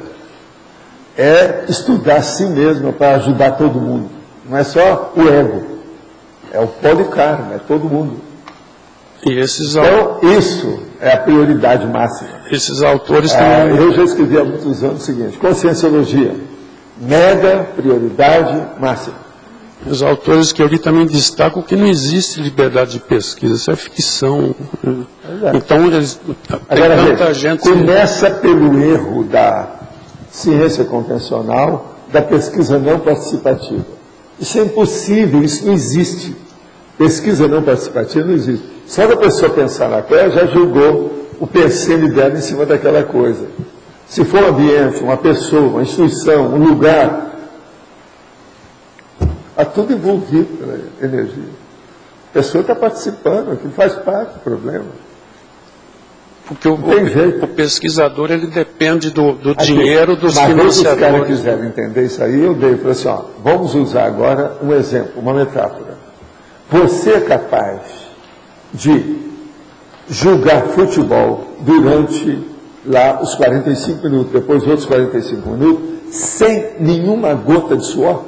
É estudar a si mesmo para ajudar todo mundo. Não é só o ego. É o policarmo, é todo mundo. E esses então, isso é a prioridade máxima. Esses autores eu já escrevi há muitos anos o seguinte, conscienciologia, mega prioridade máxima. Os autores que eu li também destacam que não existe liberdade de pesquisa, isso é ficção. Então, eles, agora, tem tanta gente... Começa pelo erro da ciência convencional, da pesquisa não participativa. Isso é impossível, isso não existe. Pesquisa não participativa não existe. Só da pessoa pensar na coisa, já julgou o pensene dela em cima daquela coisa. Se for um ambiente, uma pessoa, uma instituição, um lugar... Está tudo envolvido pela energia. A pessoa está participando, aquilo faz parte do problema. Porque o pesquisador ele depende do dinheiro dos financiadores. Se os caras quiserem entender isso aí, eu dei para assim, vamos usar agora um exemplo, uma metáfora. Você é capaz de julgar futebol durante lá os 45 minutos, depois outros 45 minutos, sem nenhuma gota de suor?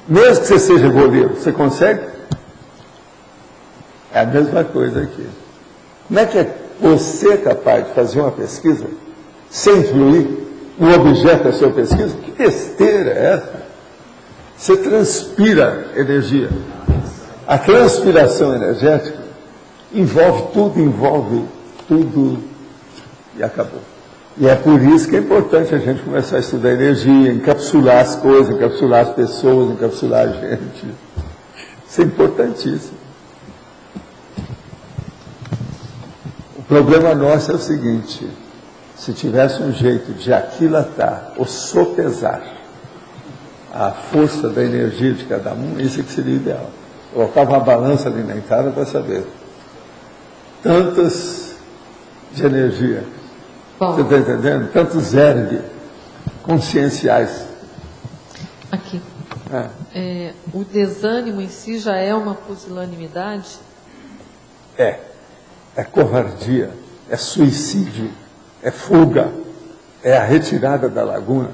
Mesmo que você seja goleiro, você consegue? É a mesma coisa aqui. Como é que você é capaz de fazer uma pesquisa sem influir no objeto da sua pesquisa? Que besteira é essa? Você transpira energia. A transpiração energética envolve tudo e acabou. E é por isso que é importante a gente começar a estudar energia, encapsular as coisas, encapsular as pessoas, encapsular a gente. Isso é importantíssimo. O problema nosso é o seguinte: se tivesse um jeito de aquilatar ou sopesar a força da energia de cada um, isso é que seria ideal. Colocava uma balança ali na entrada para saber tantas de energia. Bom, você está entendendo? Tantos erg conscienciais. Aqui. O desânimo em si já é uma pusilanimidade? É covardia, é suicídio, é fuga, é a retirada da laguna.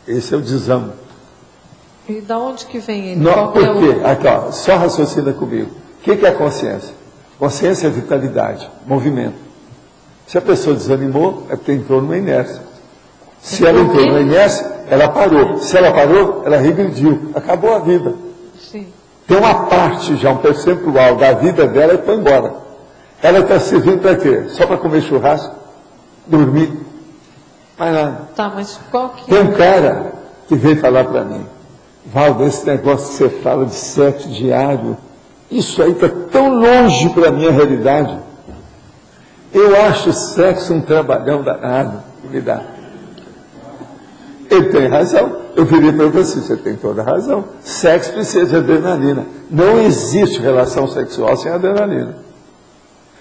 Esse é o desânimo. E da onde que vem ele? Não, por quê? Aqui, ó, só raciocina comigo. O que é a consciência? Consciência é vitalidade, movimento. Se a pessoa desanimou, é porque entrou numa inércia. Se ela entrou numa inércia, ela parou. Se ela parou, ela regrediu. Acabou a vida. Sim. Tem uma parte já, um percentual da vida dela e foi embora. Ela está servindo para quê? Só para comer churrasco? Dormir? Mais nada. Tá, mas qual que Tem um cara que veio falar para mim: Valdo, esse negócio que você fala de sexo diário, isso aí está tão longe para a minha realidade. Eu acho o sexo um trabalhão danado que me dá. Ele tem razão. Eu virei para você: você tem toda a razão. Sexo precisa de adrenalina. Não existe relação sexual sem adrenalina.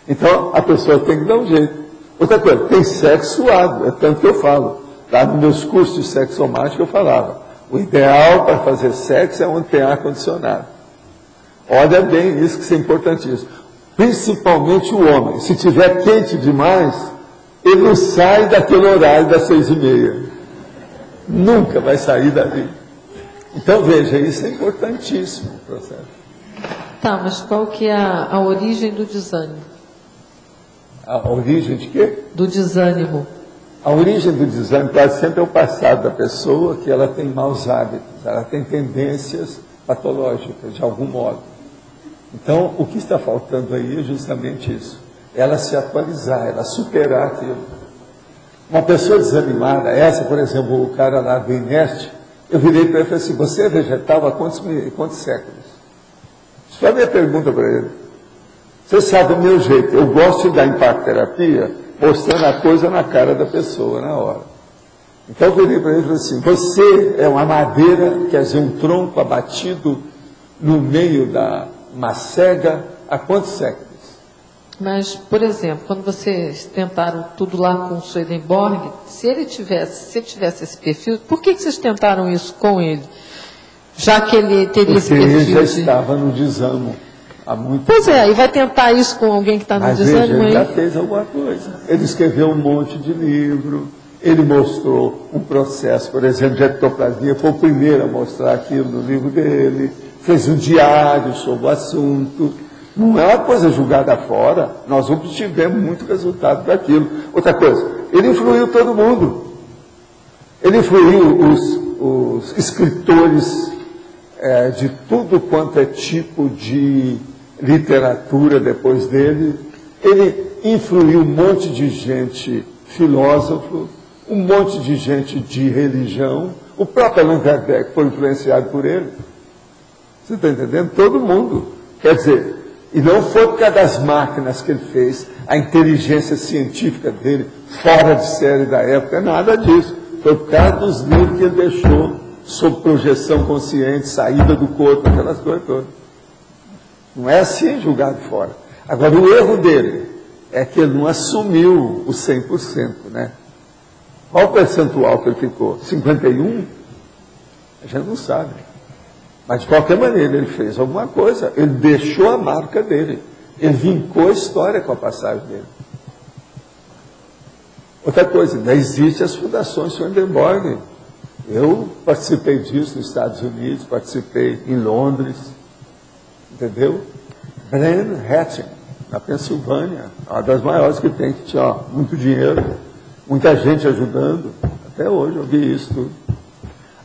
Então, a pessoa tem que dar um jeito. Outra coisa, tem sexo suado, é tanto que eu falo. Lá nos meus cursos de sexomática eu falava: o ideal para fazer sexo é onde tem ar-condicionado. Olha bem isso, que isso é importantíssimo. Principalmente o homem. Se tiver quente demais, ele não sai daquele horário das 6h30. Nunca vai sair dali. Então, veja, isso é importantíssimo o processo. Tá, mas qual que é a origem do desânimo? A origem de quê? Do desânimo. A origem do desânimo quase sempre é o passado da pessoa, que ela tem maus hábitos, ela tem tendências patológicas, de algum modo. Então, o que está faltando aí é justamente isso. Ela se atualizar, ela superar aquilo. Uma pessoa desanimada, essa, por exemplo, o cara lá do inerte, eu virei para ele e falei assim: você é vegetal há quantos séculos? Isso foi a minha pergunta para ele. Você sabe o meu jeito, eu gosto de dar impacto-terapia mostrando a coisa na cara da pessoa, na hora. Então eu virei para ele e falei assim: você é uma madeira, quer dizer, um tronco abatido no meio da macega há quantos séculos? Mas, por exemplo, quando vocês tentaram tudo lá com o Swedenborg, se ele tivesse esse perfil, por que vocês tentaram isso com ele? Já que ele teria esse perfil. Porque ele já estava no desânimo há muito tempo. Pois é, e vai tentar isso com alguém que está no desânimo aí? Ele já aí? fez alguma coisa. Ele escreveu um monte de livro, ele mostrou um processo, por exemplo, de ectoplasmia, foi o primeiro a mostrar aquilo no livro dele, fez um diário sobre o assunto. Não é uma coisa julgada fora, nós obtivemos muito resultado daquilo. Outra coisa, ele influiu todo mundo. Ele influiu os escritores de tudo quanto é tipo de literatura depois dele. Ele influiu um monte de gente filósofo, um monte de gente de religião. O próprio Allan Kardec foi influenciado por ele. Você está entendendo? Todo mundo. Quer dizer, e não foi por causa das máquinas que ele fez, a inteligência científica dele, fora de série da época, nada disso. Foi por causa dos livros que ele deixou sobre projeção consciente, saída do corpo, aquelas coisas todas. Não é assim julgado fora. Agora, o erro dele é que ele não assumiu o 100%, né? Qual o percentual que ele ficou? 51%? A gente não sabe. Mas, de qualquer maneira, ele fez alguma coisa, ele deixou a marca dele, ele vincou a história com a passagem dele. Outra coisa, ainda existem as fundações Swedenborg. Eu participei disso nos Estados Unidos, participei em Londres, entendeu? Bren Hatching, na Pensilvânia, uma das maiores que tem, que tinha muito dinheiro, muita gente ajudando. Até hoje eu vi isso tudo.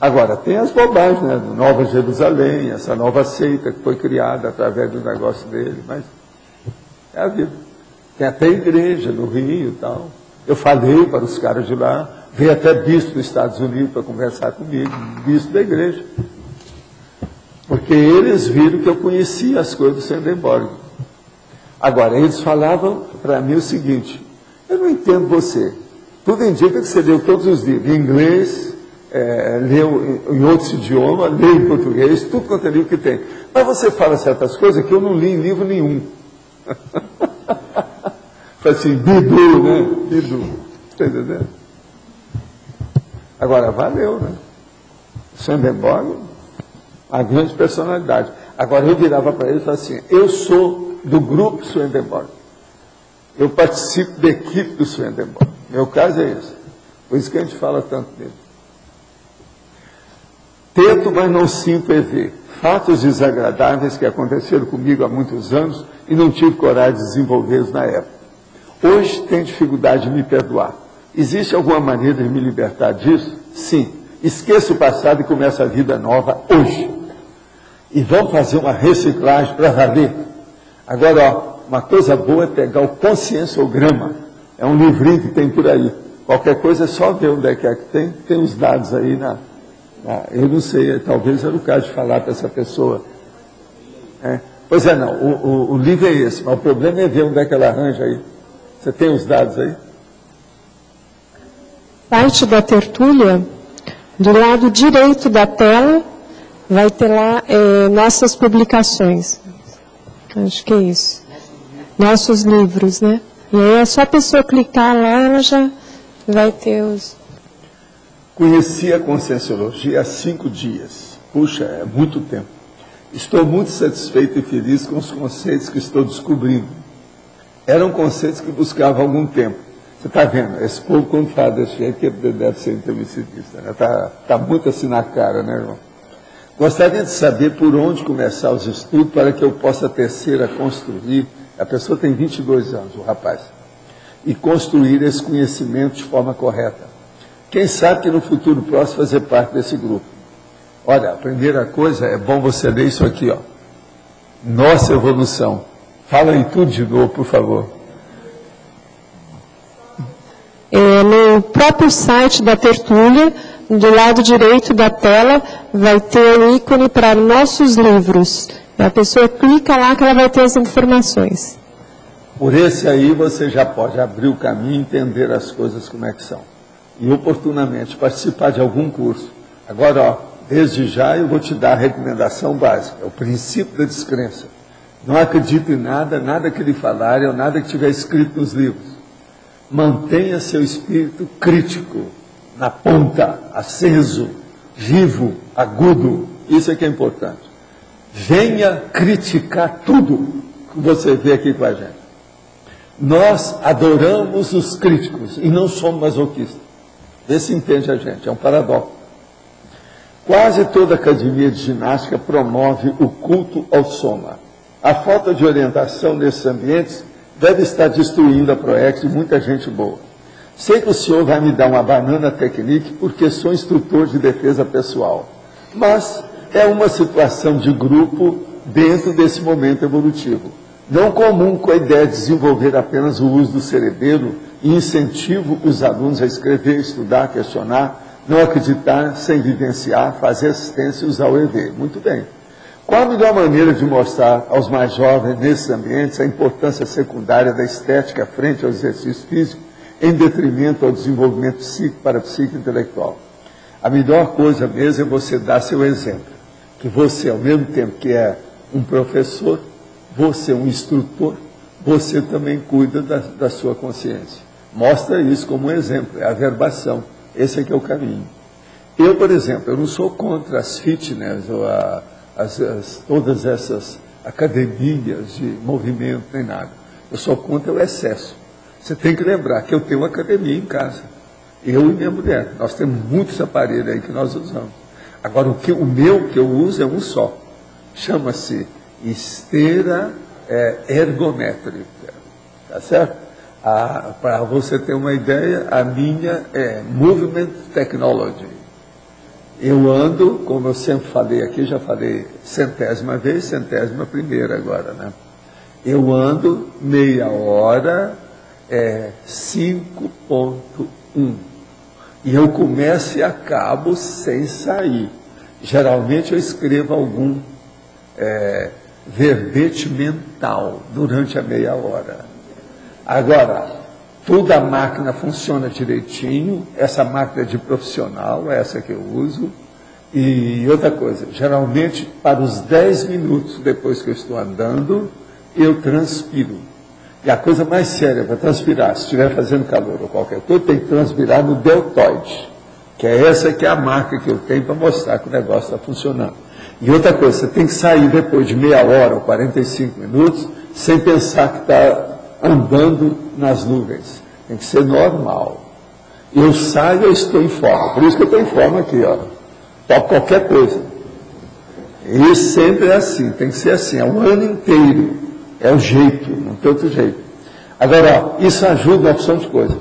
Agora, tem as bobagens, né? Nova Jerusalém, essa nova seita que foi criada através do negócio dele, mas é a vida. Tem até igreja no Rio e tal. Eu falei para os caras de lá, veio até bispo dos Estados Unidos para conversar comigo, bispo da igreja. Porque eles viram que eu conhecia as coisas do Swedenborg. Agora, eles falavam para mim o seguinte: eu não entendo você. Tudo indica que você leu todos os livros, em inglês, leu em outros idiomas, leu em português, tudo quanto é livro que tem. Mas você fala certas coisas que eu não li em livro nenhum. Foi assim, Bidu, né? Bidu. Está entendendo? Agora, valeu, né? Swedenborg, uma grande personalidade. Agora, eu virava para ele e falava assim: eu sou do grupo Swedenborg. Eu participo da equipe do Swedenborg. Meu caso é esse. Por isso que a gente fala tanto dele. Tento, mas não sinto é ver fatos desagradáveis que aconteceram comigo há muitos anos e não tive coragem de desenvolvê-los na época. Hoje tenho dificuldade de me perdoar. Existe alguma maneira de me libertar disso? Sim. Esqueça o passado e começa a vida nova hoje. E vamos fazer uma reciclagem para valer. Agora, ó, uma coisa boa é pegar o Conscienciograma. É um livrinho que tem por aí. Qualquer coisa é só ver onde é que tem. Tem os dados aí eu não sei, talvez era o caso de falar para essa pessoa. Pois é, não, o livro é esse, mas o problema é ver onde é que ela arranja aí. Você tem os dados aí? Parte da tertúlia, do lado direito da tela, vai ter lá nossas publicações. Acho que é isso. Nossos livros, né? E aí é só a pessoa clicar lá, ela já vai ter os... Conheci a Conscienciologia há 5 dias. Puxa, é muito tempo. Estou muito satisfeito e feliz com os conceitos que estou descobrindo. Eram conceitos que buscava há algum tempo. Você está vendo? Esse povo, quando fala desse jeito, que deve ser intermissivista. Está muito assim na cara, né, irmão? Gostaria de saber por onde começar os estudos para que eu possa tecer a construir. A pessoa tem 22 anos, o rapaz. E construir esse conhecimento de forma correta. Quem sabe que no futuro próximo fazer parte desse grupo. Olha, a primeira coisa, é bom você ler isso aqui, ó. Nossa evolução. Fala aí tudo de novo, por favor. No próprio site da tertúlia, do lado direito da tela, vai ter um ícone para nossos livros. A pessoa clica lá que ela vai ter as informações. Por esse aí você já pode abrir o caminho e entender as coisas como é que são. E oportunamente participar de algum curso. Agora, ó, desde já eu vou te dar a recomendação básica, é o princípio da descrença. Não acredite em nada, nada que lhe falarem ou nada que tiver escrito nos livros. Mantenha seu espírito crítico, na ponta, aceso, vivo, agudo. Isso é que é importante. Venha criticar tudo que você vê aqui com a gente. Nós adoramos os críticos e não somos masoquistas. Vê se entende a gente, é um paradoxo. Quase toda academia de ginástica promove o culto ao soma. A falta de orientação nesses ambientes deve estar destruindo a ProEx de muita gente boa. Sei que o senhor vai me dar uma banana técnica porque sou instrutor de defesa pessoal. Mas é uma situação de grupo dentro desse momento evolutivo. Não comum com a ideia de desenvolver apenas o uso do cerebelo e incentivo os alunos a escrever, estudar, questionar, não acreditar sem vivenciar, fazer assistência e usar o EV. Muito bem. Qual a melhor maneira de mostrar aos mais jovens nesses ambientes a importância secundária da estética frente ao exercício físico em detrimento ao desenvolvimento psíquico para psíquico intelectual? A melhor coisa mesmo é você dar seu exemplo. Que você, ao mesmo tempo que é um professor, você é um instrutor, você também cuida da sua consciência. Mostra isso como um exemplo, é a verbação. Esse é que é o caminho. Eu, por exemplo, eu não sou contra as fitness ou todas essas academias de movimento, nem nada. Eu sou contra o excesso. Você tem que lembrar que eu tenho uma academia em casa. Eu e minha mulher. Nós temos muitos aparelhos aí que nós usamos. Agora, o meu que eu uso é um só. Chama-se esteira ergométrica. Tá certo? Para você ter uma ideia, a minha é Movement Technology. Eu ando, como eu sempre falei aqui, já falei 100ª vez, 101ª agora, né? Eu ando meia hora, 5.1. E eu começo e acabo sem sair. Geralmente eu escrevo algum verbete mental durante a meia hora. Agora, toda a máquina funciona direitinho, essa máquina é de profissional, é essa que eu uso. E outra coisa, geralmente para os 10 minutos depois que eu estou andando, eu transpiro. E a coisa mais séria para transpirar, se estiver fazendo calor ou qualquer coisa, tem que transpirar no deltoide, que é essa que é a marca que eu tenho para mostrar que o negócio está funcionando. E outra coisa, você tem que sair depois de meia hora ou 45 minutos, sem pensar que está andando nas nuvens. Tem que ser normal. Eu saio, eu estou em forma. Por isso que eu estou em forma aqui, ó. Toco qualquer coisa. E sempre é assim, tem que ser assim, é o ano inteiro. É o jeito, não tem outro jeito. Agora, ó, isso ajuda uma opção de coisa.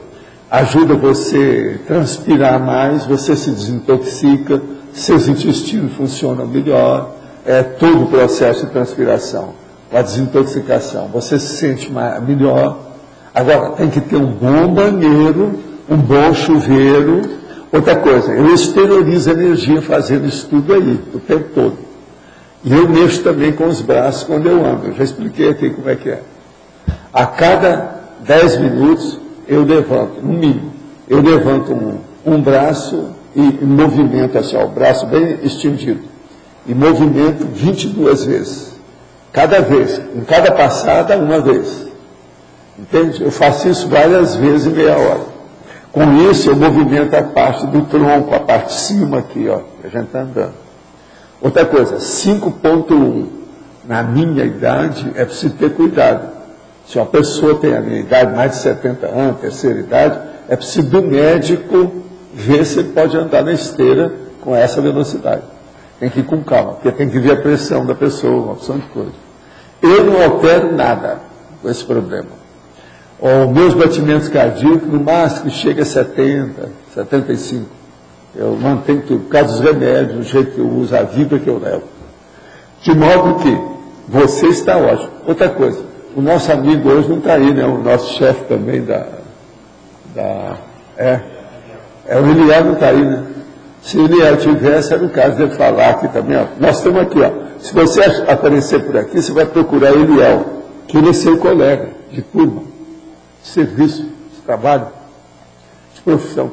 Ajuda você a transpirar mais, você se desintoxica, seus intestinos funcionam melhor, todo o processo de transpiração, a desintoxicação, você se sente melhor. Agora, tem que ter um bom banheiro, um bom chuveiro. Outra coisa, eu exteriorizo energia fazendo isso tudo aí, o tempo todo. E eu mexo também com os braços quando eu ando. Eu já expliquei aqui como é que é. A cada 10 minutos, eu levanto, no mínimo, eu levanto um braço e movimento assim, ó, o braço bem estendido. E movimento 22 vezes. Cada vez, em cada passada, uma vez. Entende? Eu faço isso várias vezes em meia hora. Com isso, eu movimento a parte do tronco, a parte de cima aqui, ó, que a gente está andando. Outra coisa, 5.1. Na minha idade, é preciso ter cuidado. Se uma pessoa tem a minha idade, mais de 70 anos, terceira idade, é preciso do médico ver se ele pode andar na esteira com essa velocidade. Tem que ir com calma, porque tem que ver a pressão da pessoa, uma opção de coisa. Eu não altero nada com esse problema. Os meus batimentos cardíacos, no máximo, chega a 70, 75. Eu mantenho tudo, por causa dos remédios, do jeito que eu uso, a vida que eu levo. De modo que você está ótimo. Outra coisa, o nosso amigo hoje não está aí, né? O nosso chefe também o Eliel não está aí, né? Se o Eliel tivesse, era o caso de ele falar aqui também, ó. Nós estamos aqui, ó. Se você aparecer por aqui, você vai procurar Eliel, que ele é seu colega de turma, de serviço, de trabalho, de profissão.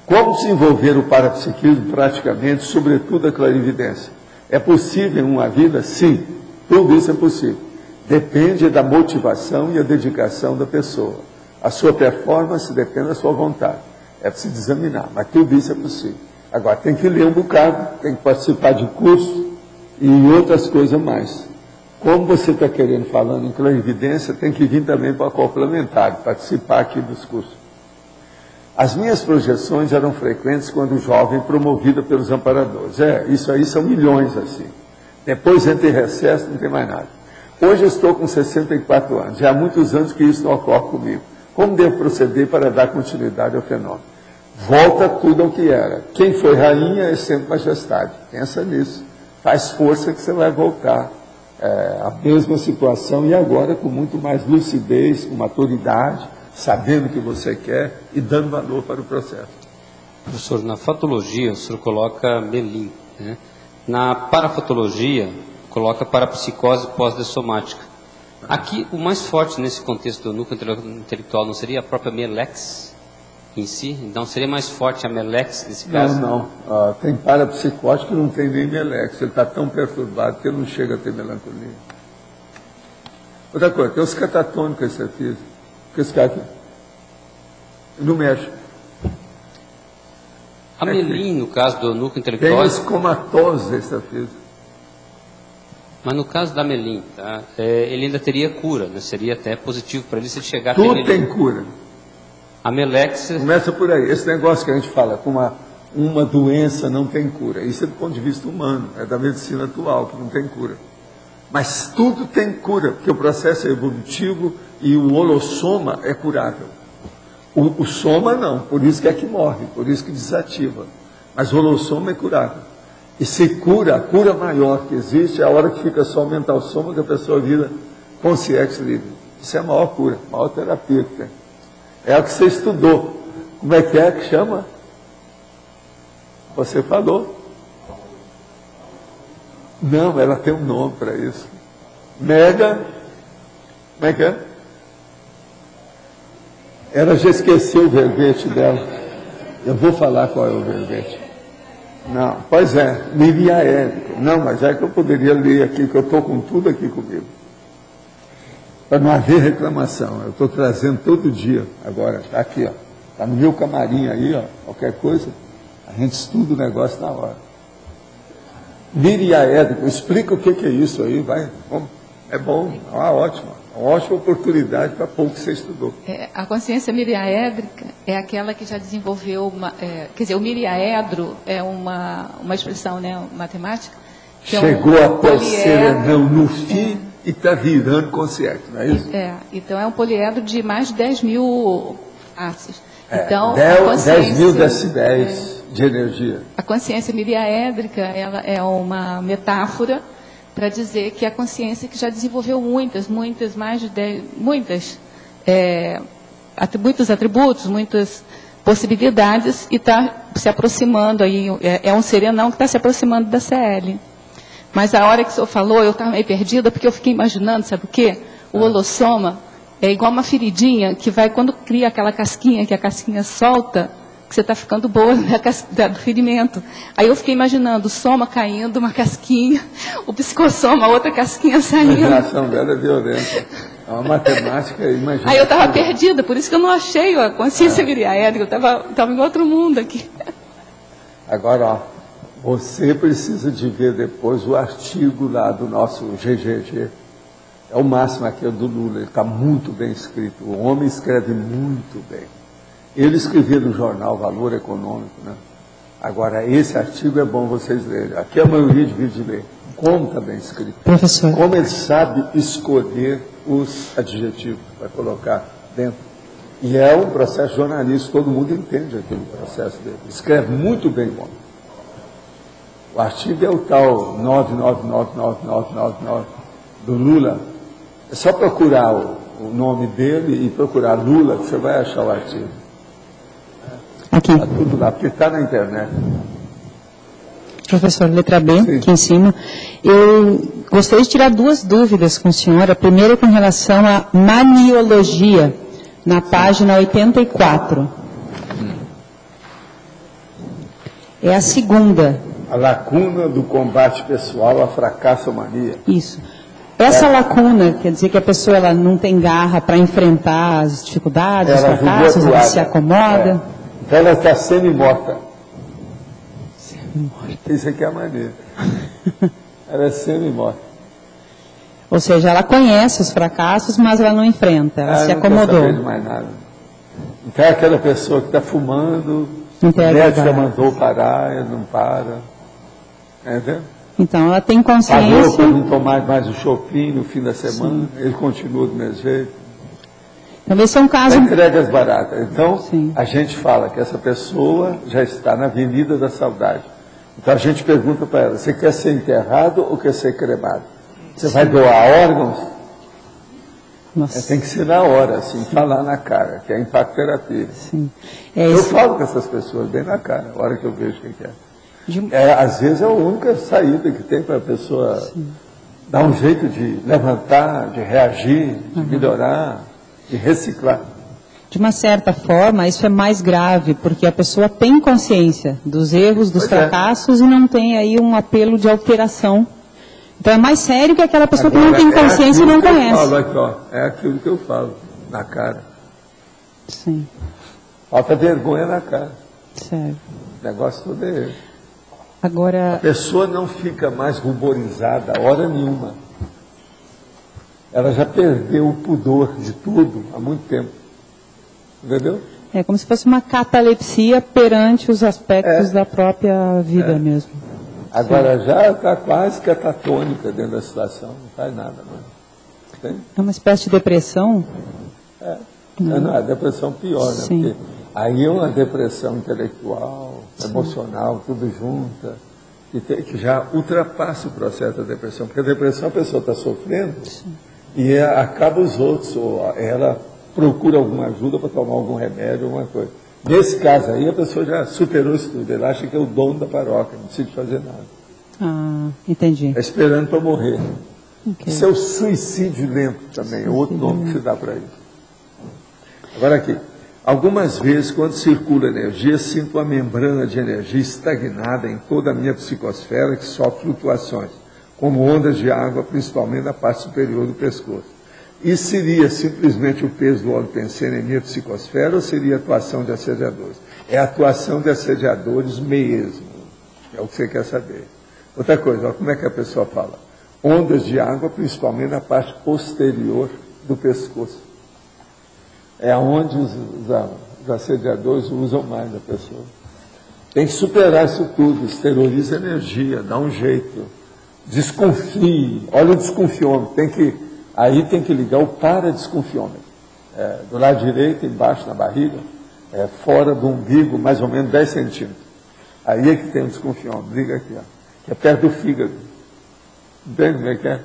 Como desenvolver o parapsiquismo praticamente, sobretudo a clarividência? É possível em uma vida? Sim, tudo isso é possível. Depende da motivação e a dedicação da pessoa. A sua performance depende da sua vontade. É preciso examinar, mas tudo isso é possível. Agora, tem que ler um bocado, tem que participar de cursos e outras coisas mais. Como você está querendo, falando em clarividência, tem que vir também para complementar, participar aqui dos cursos. As minhas projeções eram frequentes quando jovem, promovida pelos amparadores. Isso aí são milhões assim. Depois entra em recesso, não tem mais nada. Hoje eu estou com 64 anos, já há muitos anos que isso não ocorre comigo. Como devo proceder para dar continuidade ao fenômeno? Volta tudo ao que era. Quem foi rainha é sempre majestade. Pensa nisso. Faz força que você vai voltar à mesma situação e agora com muito mais lucidez, com maturidade, sabendo o que você quer e dando valor para o processo. Professor, na fatologia o senhor coloca Melin, né? Na parafatologia coloca parapsicose pós-dessomática. Aqui o mais forte nesse contexto do núcleo intelectual não seria a própria Melex em si? Então seria mais forte a Melex nesse caso? Não. Tem parapsicótico que não tem nem Melex. Ele está tão perturbado que ele não chega a ter melancolia. Outra coisa, tem os catatônicos extrafísicos. Que esse cara aqui não mexe. A Melin, no caso do núcleo intelectual... Tem os comatosos extrafísicos. Mas no caso da Melim, tá, ele ainda teria cura, né? Seria até positivo para ele se chegar a Tudo Melim. tem cura. A Melex... Começa por aí. Esse negócio que a gente fala, com uma doença não tem cura. Isso é do ponto de vista humano, é da medicina atual, que não tem cura. Mas tudo tem cura, porque o processo é evolutivo e o holossoma é curável. O soma não, por isso que é que morre, por isso que desativa. Mas o holossoma é curável. E se cura, a cura maior que existe é a hora que fica só mental soma, que a pessoa vira consciência livre. Isso é a maior cura, a maior terapia que tem. É o que você estudou. Como é que chama? Você falou. Não, ela tem um nome para isso. Mega. Como é que é? Ela já esqueceu o verbete dela. Eu vou falar qual é o verbete. Não, pois é, miriaédica. Não, mas é que eu poderia ler aqui, que eu estou com tudo aqui comigo. Para não haver reclamação. Eu estou trazendo todo dia. Agora, está aqui, ó. Está no meu camarim aí, ó. Qualquer coisa, a gente estuda o negócio na hora. Miriaédica, explica o que é isso aí, vai. É bom, é uma ótima oportunidade para pouco que você estudou. A consciência miriaédrica é aquela que já desenvolveu, quer dizer, o miriaedro é uma expressão, né, matemática. Que chegou é até o serenão no fim e está virando consciente, não é isso? Então é um poliedro de mais de 10 mil faces. Então, 10 mil decibéis de energia. A consciência miriaédrica, ela é uma metáfora para dizer que a consciência que já desenvolveu muitos atributos, muitas possibilidades e está se aproximando aí, é um serenão que está se aproximando da CL. Mas a hora que o senhor falou, eu estava meio perdida, porque eu fiquei imaginando, sabe o quê? O holossoma é igual uma feridinha que vai, quando cria aquela casquinha, que a casquinha solta, que você está ficando boa do ferimento. Aí eu fiquei imaginando o soma caindo, uma casquinha, o psicossoma, outra casquinha saindo. A imaginação dela é violenta. É uma matemática imaginativa. Aí eu estava perdida, por isso que eu não achei a consciência miriaédrica, eu estava em outro mundo aqui. Agora, ó, você precisa de ver depois o artigo lá do nosso GGG. É o máximo aqui, é do Lula, ele está muito bem escrito. O homem escreve muito bem. Ele escrevia no jornal Valor Econômico, né? Agora, esse artigo é bom vocês lerem. Aqui a maioria divide ler. Como está bem escrito. Professor. Como ele sabe escolher os adjetivos para colocar dentro. E é um processo jornalístico, todo mundo entende aquele processo dele. Escreve muito bem o homem. O artigo é o tal 9999999 do Lula. É só procurar o nome dele e procurar Lula, que você vai achar o artigo. Aqui. Está tudo lá, porque está na internet. Professor, letra B, Sim. aqui em cima. Eu gostaria de tirar duas dúvidas com a senhora. A primeira é com relação à maniologia, na página 84. É a segunda. A lacuna do combate pessoal à fracassomania. Isso. Essa lacuna quer dizer que a pessoa ela não tem garra para enfrentar as dificuldades, os fracassos, ela se acomoda. Então ela está semi-morta. Isso aqui é a maneira. Ela é semi-morta. Ou seja, ela conhece os fracassos, mas ela não enfrenta, ela se acomodou. Não quer saber de mais nada. Então é aquela pessoa que está fumando, Não o tem médico já garra. mandou parar, ele não para. Entendeu? Então ela tem Pagou consciência. para não tomar mais o shopping no fim da semana, ele continua do mesmo jeito. Talvez seja um caso. Entregas baratas. Então, Sim. a gente fala que essa pessoa já está na avenida da saudade. Então, a gente pergunta para ela, você quer ser enterrado ou quer ser cremado? Você vai doar órgãos? Nossa, Tem que ser na hora, assim, falar na cara, que é impacto terapia. sim. É Eu isso. falo com essas pessoas bem na cara, a hora que eu vejo o que é. De- Às vezes é a única saída que tem para a pessoa dar um jeito de levantar, de reagir, de melhorar, de reciclar. De uma certa forma, isso é mais grave, porque a pessoa tem consciência dos erros, dos Pois é. fracassos e não tem aí um apelo de alteração. Então é mais sério que aquela pessoa que não tem consciência e não aquilo que eu conhece. falo aqui, ó, é aquilo que eu falo, na cara. Sim, Falta vergonha na cara. sério. O negócio todo é esse. A pessoa não fica mais ruborizada hora nenhuma. Ela já perdeu o pudor de tudo há muito tempo. Entendeu? É como se fosse uma catalepsia perante os aspectos da própria vida mesmo. Agora já está quase catatônica dentro da situação, não faz nada mais. Entende? É uma espécie de depressão? Não, a depressão pior, né? Sim. Porque aí é uma depressão intelectual, emocional, tudo junta, que já ultrapassa o processo da depressão. Porque a depressão a pessoa está sofrendo e acaba os outros, ou ela procura alguma ajuda para tomar algum remédio, alguma coisa. Nesse caso aí, a pessoa já superou isso tudo. Ele acha que é o dono da paróquia, não precisa fazer nada. Ah, entendi. Está esperando para morrer. Okay. Isso é o suicídio lento também, é outro nome que se dá para isso. Agora aqui, algumas vezes, quando circula energia, sinto uma membrana de energia estagnada em toda a minha psicosfera que sofre flutuações, como ondas de água, principalmente na parte superior do pescoço. Isso seria simplesmente o peso do óleo pensene em minha psicosfera ou seria atuação de assediadores? É a atuação de assediadores mesmo. É o que você quer saber. Outra coisa, olha como é que a pessoa fala. Ondas de água, principalmente na parte posterior do pescoço. É onde os assediadores usam mais a pessoa. Tem que superar isso tudo, exterioriza energia, dá um jeito. Desconfie, olha o desconfiômetro, aí tem que ligar o para-desconfiômetro. Do lado direito, embaixo na barriga, fora do umbigo, mais ou menos 10 centímetros. Aí é que tem o desconfiômetro, liga aqui, ó, que é perto do fígado. Entende como é que é?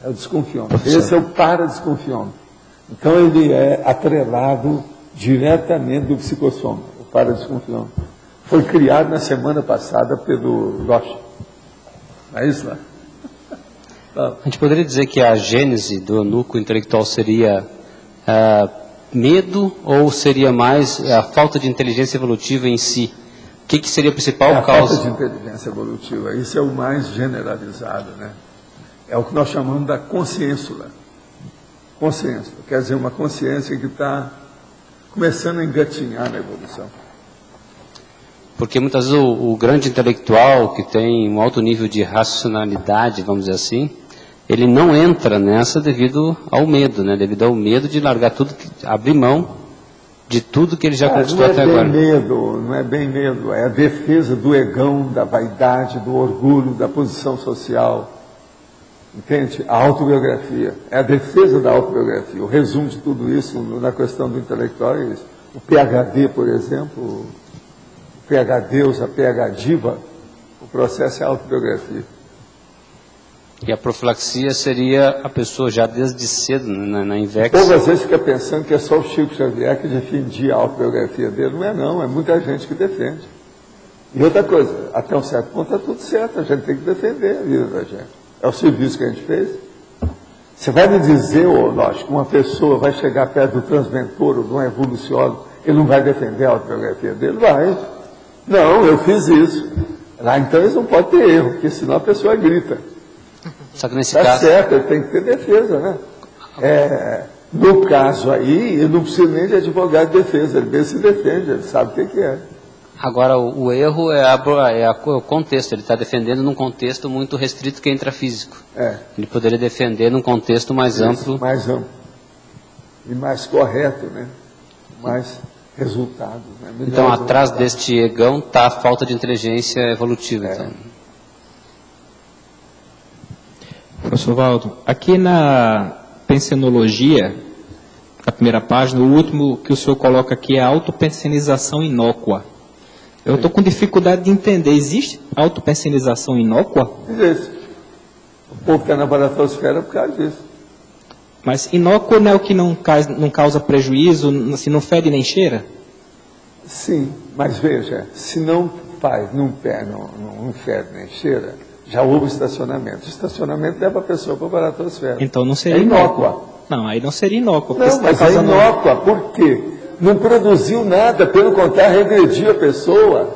É o desconfiômetro. Esse é o para-desconfiômetro. Então ele é atrelado diretamente do psicossoma, o para-desconfiômetro. Foi criado na semana passada pelo Rocha. Não é isso lá? A gente poderia dizer que a gênese do eunuco intelectual seria medo ou seria mais a falta de inteligência evolutiva em si? O que seria a principal causa? A falta de inteligência evolutiva, isso é o mais generalizado, né? É o que nós chamamos da consciênsula. Consciência, quer dizer, uma consciência que está começando a engatinhar na evolução. Porque muitas vezes o grande intelectual, que tem um alto nível de racionalidade, vamos dizer assim, ele não entra nessa devido ao medo, né? Devido ao medo de largar tudo, abrir mão de tudo que ele já conquistou até agora. Não é bem medo, é a defesa do egão, da vaidade, do orgulho, da posição social. Entende? A autobiografia. É a defesa da autobiografia. O resumo de tudo isso na questão do intelectual é isso. O PhD, por exemplo, o PhD, a PhDiva, o processo é a autobiografia. E a profilaxia seria a pessoa já desde cedo, na Invex. O povo às vezes fica pensando que é só o Chico Xavier que defendia a autobiografia dele. Não é não, é muita gente que defende. E outra coisa, até um certo ponto está tudo certo, a gente tem que defender a vida da gente. É o serviço que a gente fez. Você vai me dizer, lógico, uma pessoa vai chegar perto do transmentor ou de um evoluciólogo, ele não vai defender a autobiografia dele? Vai. Não, eu fiz isso. Lá então eles não podem ter erro, porque senão a pessoa grita. Só que nesse caso... caso... certo, ele tem que ter defesa, né? No caso aí, ele não precisa nem de advogado de defesa, ele mesmo se defende, ele sabe o que é. Agora, o erro é o contexto, ele está defendendo num contexto muito restrito que é intrafísico. Ele poderia defender num contexto mais amplo. Mais amplo. E mais correto, né? Mais resultado. Né? Então, atrás deste egão está a falta de inteligência evolutiva. Então. Professor Valdo, aqui na pensenologia, na primeira página, o último que o senhor coloca aqui é a autopensenização inócua. Eu estou com dificuldade de entender. Existe autopensenização inócua? Existe. O povo está na baratosfera por causa disso. Mas inócuo não é o que não causa prejuízo, se não fede nem cheira? Sim, mas veja, se não faz, não fede nem cheira, já houve estacionamento. O estacionamento leva a pessoa para a baratosfera. Então não seria inócua. Não, aí não seria inócua. Não, mas é inócua, por quê? Não produziu nada, pelo contrário, regrediu a pessoa.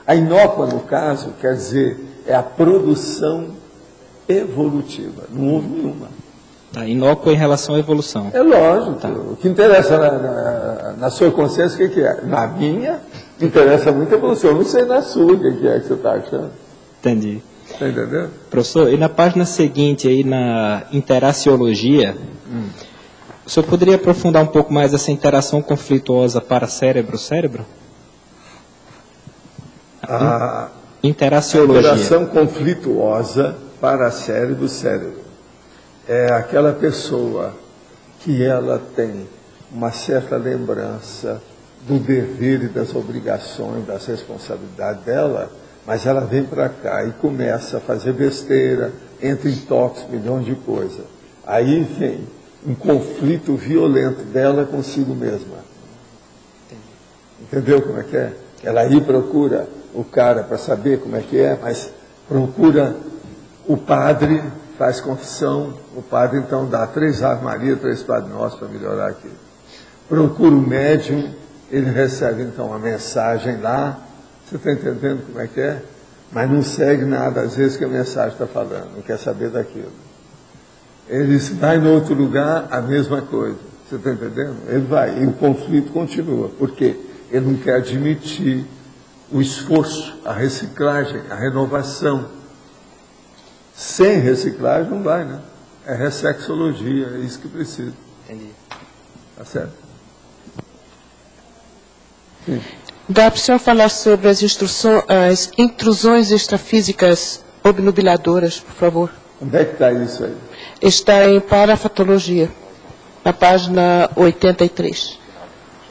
A inócua, no caso, quer dizer, é a produção evolutiva. Não houve nenhuma. Tá, inócua em relação à evolução. É lógico. Tá. O que interessa na sua consciência, o que é? Na minha, Me interessa muito a evolução. Eu não sei na sua o que é que você está achando. Entendi. Está entendendo? Professor, e na página seguinte, aí na interaciologia, o senhor poderia aprofundar um pouco mais essa interação conflituosa para cérebro-cérebro? A interaciologia. interação conflituosa para cérebro-cérebro. É aquela pessoa que ela tem uma certa lembrança do dever e das obrigações, das responsabilidades dela, mas ela vem para cá e começa a fazer besteira, entra em toques, milhões de coisas. Aí vem um conflito violento dela consigo mesma. Entendeu como é que é? Ela aí procura o cara para saber como é que é, mas procura o padre, faz confissão, o padre então dá 3 Ave Maria, 3 Padre Nosso para melhorar aquilo. Procura o médium, ele recebe então uma mensagem lá, você está entendendo como é que é? Mas não segue nada, às vezes, que a mensagem está falando, não quer saber daquilo. Ele vai em outro lugar, a mesma coisa, você está entendendo? Ele vai, e o conflito continua, por quê? Ele não quer admitir o esforço, a reciclagem, a renovação. Sem reciclagem não vai, né? É ressexologia, é isso que precisa. Entendi. Tá certo? Sim. Dá para o senhor falar sobre as intrusões extrafísicas obnubiladoras, por favor? Onde é que está isso aí? Está em Parafatologia, na página 83.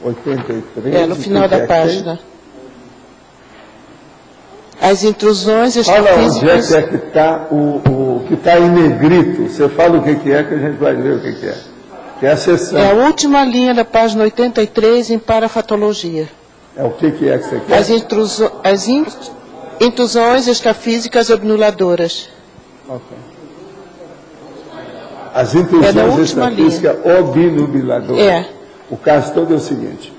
83? É, no final da página. As intrusões Fala onde extrafísicas... é que está o que está em negrito. Você fala o que é, que a gente vai ler o que é. Que é a seção. É a última linha da página 83 em Parafatologia. É o que é que você quer? As intrusões extrafísicas obnuladoras. Okay. As intrusões extrafísicas obnubiladoras. É. O caso todo é o seguinte: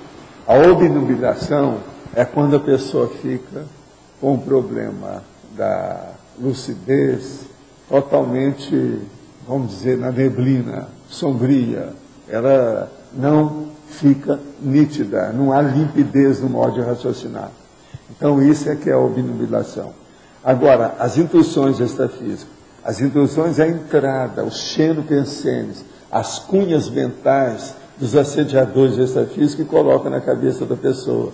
a obnubilação é quando a pessoa fica com o problema da lucidez totalmente, vamos dizer, na neblina, sombria. Ela não fica nítida, não há limpidez no modo de raciocinar. Então isso é que é a obnubilação. Agora, as intuições extrafísicas, as intuições é a entrada, os xenopensenes, as cunhas mentais dos assediadores extrafísicos que colocam na cabeça da pessoa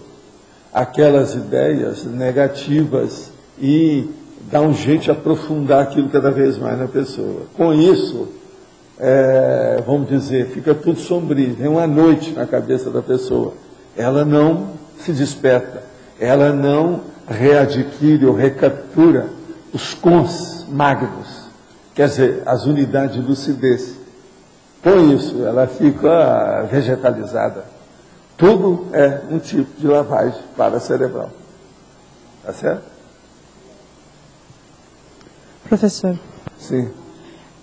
aquelas ideias negativas e dá um jeito de aprofundar aquilo cada vez mais na pessoa. Com isso, vamos dizer, fica tudo sombrio, vem uma noite na cabeça da pessoa. Ela não se desperta, ela não readquire ou recaptura os cons magnos, quer dizer, as unidades de lucidez. Com isso, ela fica vegetalizada. Tudo é um tipo de lavagem paracerebral. Tá certo? Professor. Sim.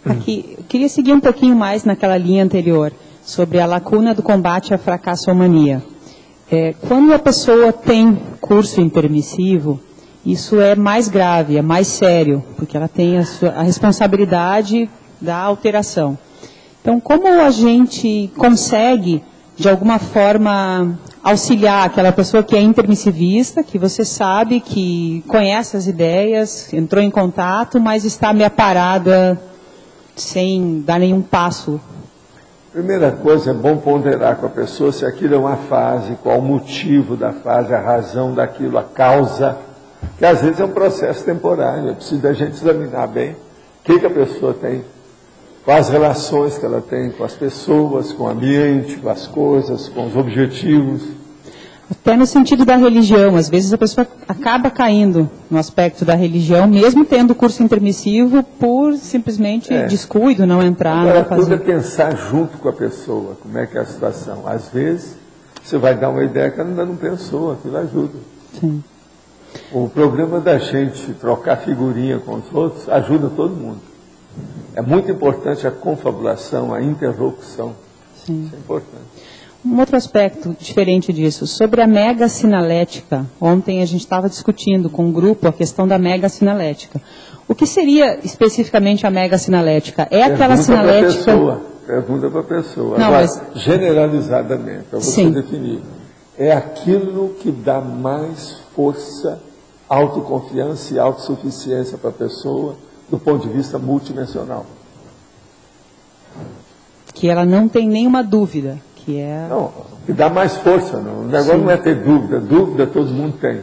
Aqui, eu queria seguir um pouquinho mais naquela linha anterior, sobre a lacuna do combate à fracassomania. Quando a pessoa tem curso intermissivo, isso é mais grave, é mais sério, porque ela tem a responsabilidade da alteração. Então, como a gente consegue, de alguma forma, auxiliar aquela pessoa que é intermissivista, que você sabe que conhece as ideias, entrou em contato, mas está meio parada, sem dar nenhum passo? Primeira coisa, é bom ponderar com a pessoa se aquilo é uma fase, qual o motivo da fase, a razão daquilo, a causa, que às vezes é um processo temporário, é preciso a gente examinar bem o que a pessoa tem, quais relações que ela tem com as pessoas, com o ambiente, com as coisas, com os objetivos. Até no sentido da religião, às vezes a pessoa acaba caindo no aspecto da religião, mesmo tendo curso intermissivo, por simplesmente descuido, não entrar. Agora, não fazer. tudo é pensar junto com a pessoa, como é que é a situação. Às vezes, você vai dar uma ideia que ela ainda não pensou, aquilo ajuda. Sim. O problema da gente trocar figurinha com os outros ajuda todo mundo. É muito importante a confabulação, a interlocução. Sim. Isso é importante. Um outro aspecto diferente disso, sobre a mega sinalética. Ontem a gente estava discutindo com um grupo a questão da mega sinalética. O que seria especificamente a mega sinalética? É aquela sinalética... Pergunta para a pessoa. Não, agora, mas... generalizadamente, para você definir. é aquilo que dá mais força, autoconfiança e autossuficiência para a pessoa do ponto de vista multidimensional. Que ela não tem nenhuma dúvida, que é... Não, que dá mais força. Não. O negócio não é ter dúvida. Dúvida todo mundo tem.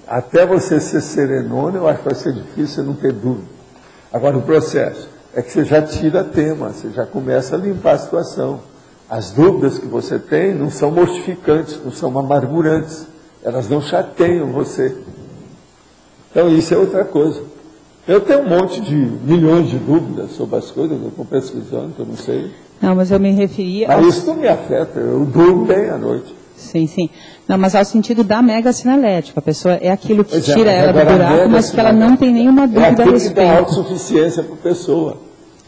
Até você ser serenona, eu acho que vai ser difícil você não ter dúvida. Agora, o processo é que você já tira tema, você já começa a limpar a situação. As dúvidas que você tem não são mortificantes, não são amargurantes. Elas não chateiam você. Então, isso é outra coisa. Eu tenho um monte de milhões de dúvidas sobre as coisas, eu estou pesquisando, que eu não sei. Não, mas eu me referia... Mas isso não me afeta, eu durmo bem à noite. Sim, sim. Não, mas ao sentido da mega sinalética. A pessoa é aquilo que tira ela do buraco, mas que ela não tem nenhuma dúvida a respeito. É aquilo que dá autossuficiência para a pessoa.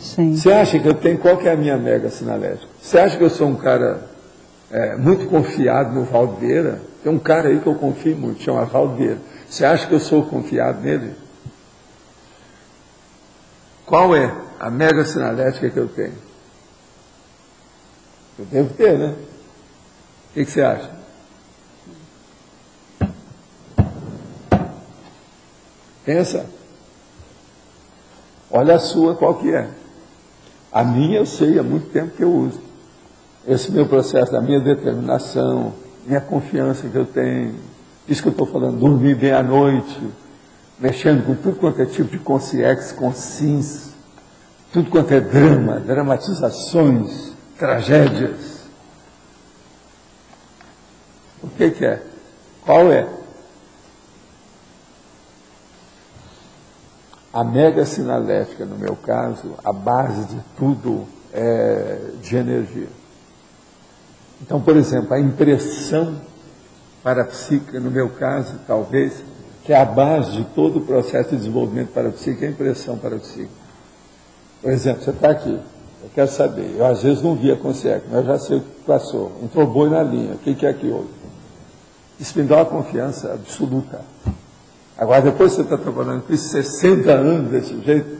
Sim. Você acha que eu tenho... Qual que é a minha mega sinalética? Você acha que eu sou um cara muito confiado no Valdeira? Tem um cara aí que eu confio muito, chama Valdeira. Você acha que eu sou confiado nele? Qual é a mega sinalética que eu tenho? Eu devo ter, né? O que você acha? Pensa. Olha a sua, qual que é? A minha eu sei, há muito tempo que eu uso. Esse meu processo, da minha determinação, minha confiança que eu tenho, isso que eu estou falando, dormir bem à noite, mexendo com tudo quanto é tipo de consciência, consciência, tudo quanto é drama, dramatizações, tragédias. O que é? Qual é? A mega sinalética, no meu caso, a base de tudo é de energia. Então, por exemplo, a impressão parapsíquica, no meu caso, talvez, que é a base de todo o processo de desenvolvimento parapsíquico, é a impressão parapsíquica. Por exemplo, você está aqui, eu quero saber, eu às vezes não vi a consciência, mas eu já sei o que passou. Entrou boi na linha, o que é que houve? Isso me dá uma confiança absoluta. Agora, depois que você está trabalhando com isso 60 anos desse jeito,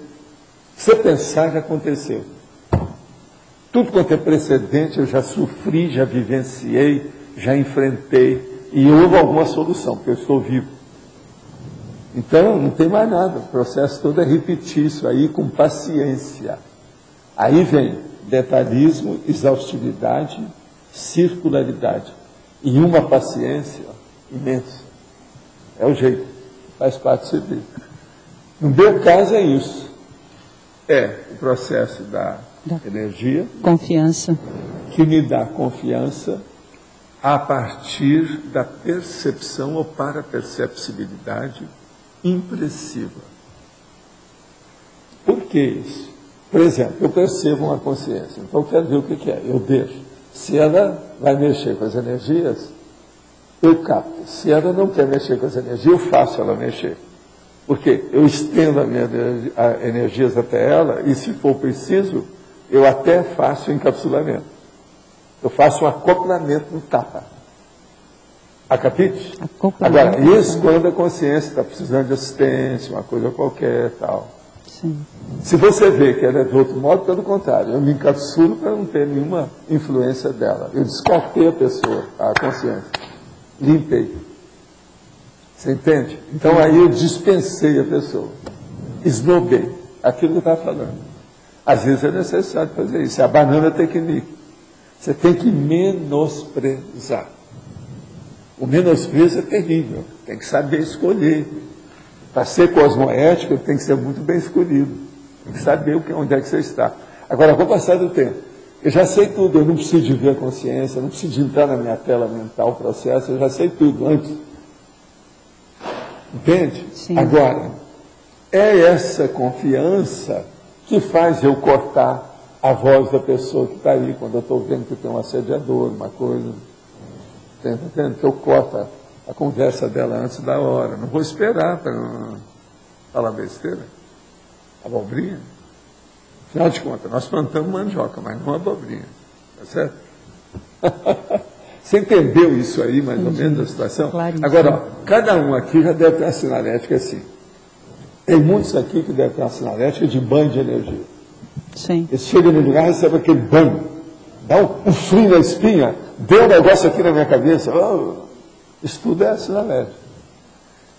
você pensar já aconteceu. Tudo quanto é precedente eu já sofri, já vivenciei, já enfrentei, e houve alguma solução, porque eu estou vivo. Então, não tem mais nada, o processo todo é repetir isso aí com paciência. Aí vem detalhismo, exaustividade, circularidade. E uma paciência imensa. É o jeito, faz parte do serviço. No meu caso é isso. É o processo da energia. Confiança. Que me dá confiança a partir da percepção ou paraperceptibilidade impressiva. Por que isso? Por exemplo, eu percebo uma consciência, então eu quero ver o que é, eu deixo. Se ela vai mexer com as energias, eu capto. Se ela não quer mexer com as energias, eu faço ela mexer. Porque eu estendo as minhas energias até ela, e se for preciso, eu até faço encapsulamento. Eu faço um acoplamento no tapa. Acapite? Agora, isso quando a consciência está precisando de assistência, uma coisa qualquer, tal. Sim. Se você vê que ela é de outro modo, pelo contrário, eu me encapsulo para não ter nenhuma influência dela. Eu descartei a pessoa, a consciência. Limpei. Você entende? Então aí eu dispensei a pessoa. Esnobei. Aquilo que eu estava falando. Às vezes é necessário fazer isso. É a banana técnica. Você tem que menosprezar. O menosprezo é terrível. Tem que saber escolher. Para ser cosmoético, tem que ser muito bem escolhido. Tem que saber onde é que você está. Agora, com o passar do tempo, eu já sei tudo, eu não preciso de ver a consciência, eu não preciso de entrar na minha tela mental, o processo, eu já sei tudo antes. Entende? Sim. Agora, é essa confiança que faz eu cortar a voz da pessoa que está aí, quando eu estou vendo que tem um assediador, uma coisa. Está entendendo? Que eu corto a conversa dela antes da hora. Não vou esperar para não falar besteira. Abobrinha. Afinal de contas, nós plantamos mandioca, mas não abobrinha. Tá certo? Você entendeu isso aí, mais ou menos, a situação? Claríssimo. Agora, ó, cada um aqui já deve ter uma sinalética assim. Tem muitos aqui que devem ter uma sinalética de banho de energia. Sim. Eles chegam no lugar e recebem aquele banho. dá um frio na espinha, deu um negócio aqui na minha cabeça. Oh, isso tudo é sinalético.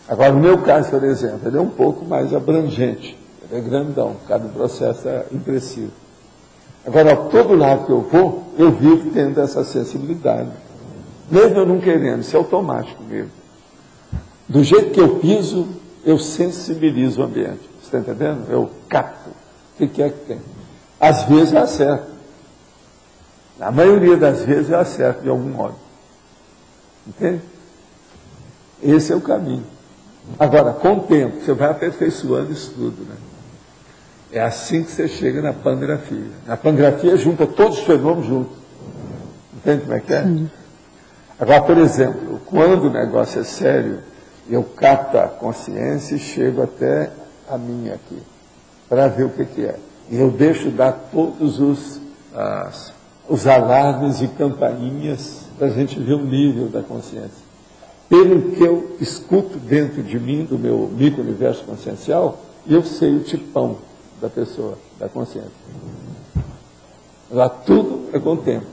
Agora, no meu caso, por exemplo, ele é um pouco mais abrangente, ele é grandão, cada processo é impressivo. Agora, todo lado que eu vou, eu vivo tendo essa sensibilidade. Mesmo eu não querendo, isso é automático mesmo. Do jeito que eu piso, eu sensibilizo o ambiente. Você está entendendo? Eu capto o que é que tem. Às vezes eu acerto. Na maioria das vezes eu acerto de algum modo. Entende? Esse é o caminho. Agora, com o tempo, você vai aperfeiçoando isso tudo, né? É assim que você chega na pangrafia. Na pangrafia junta todos os fenômenos juntos. Entende como é que é? Sim. Agora, por exemplo, quando o negócio é sério, eu capto a consciência e chego até a minha aqui, para ver o que é. E eu deixo dar todos os alarmes e campainhas para a gente ver o nível da consciência. Pelo que eu escuto dentro de mim, do meu micro-universo consciencial, eu sei o tipão da pessoa, da consciência. Lá tudo é com o tempo.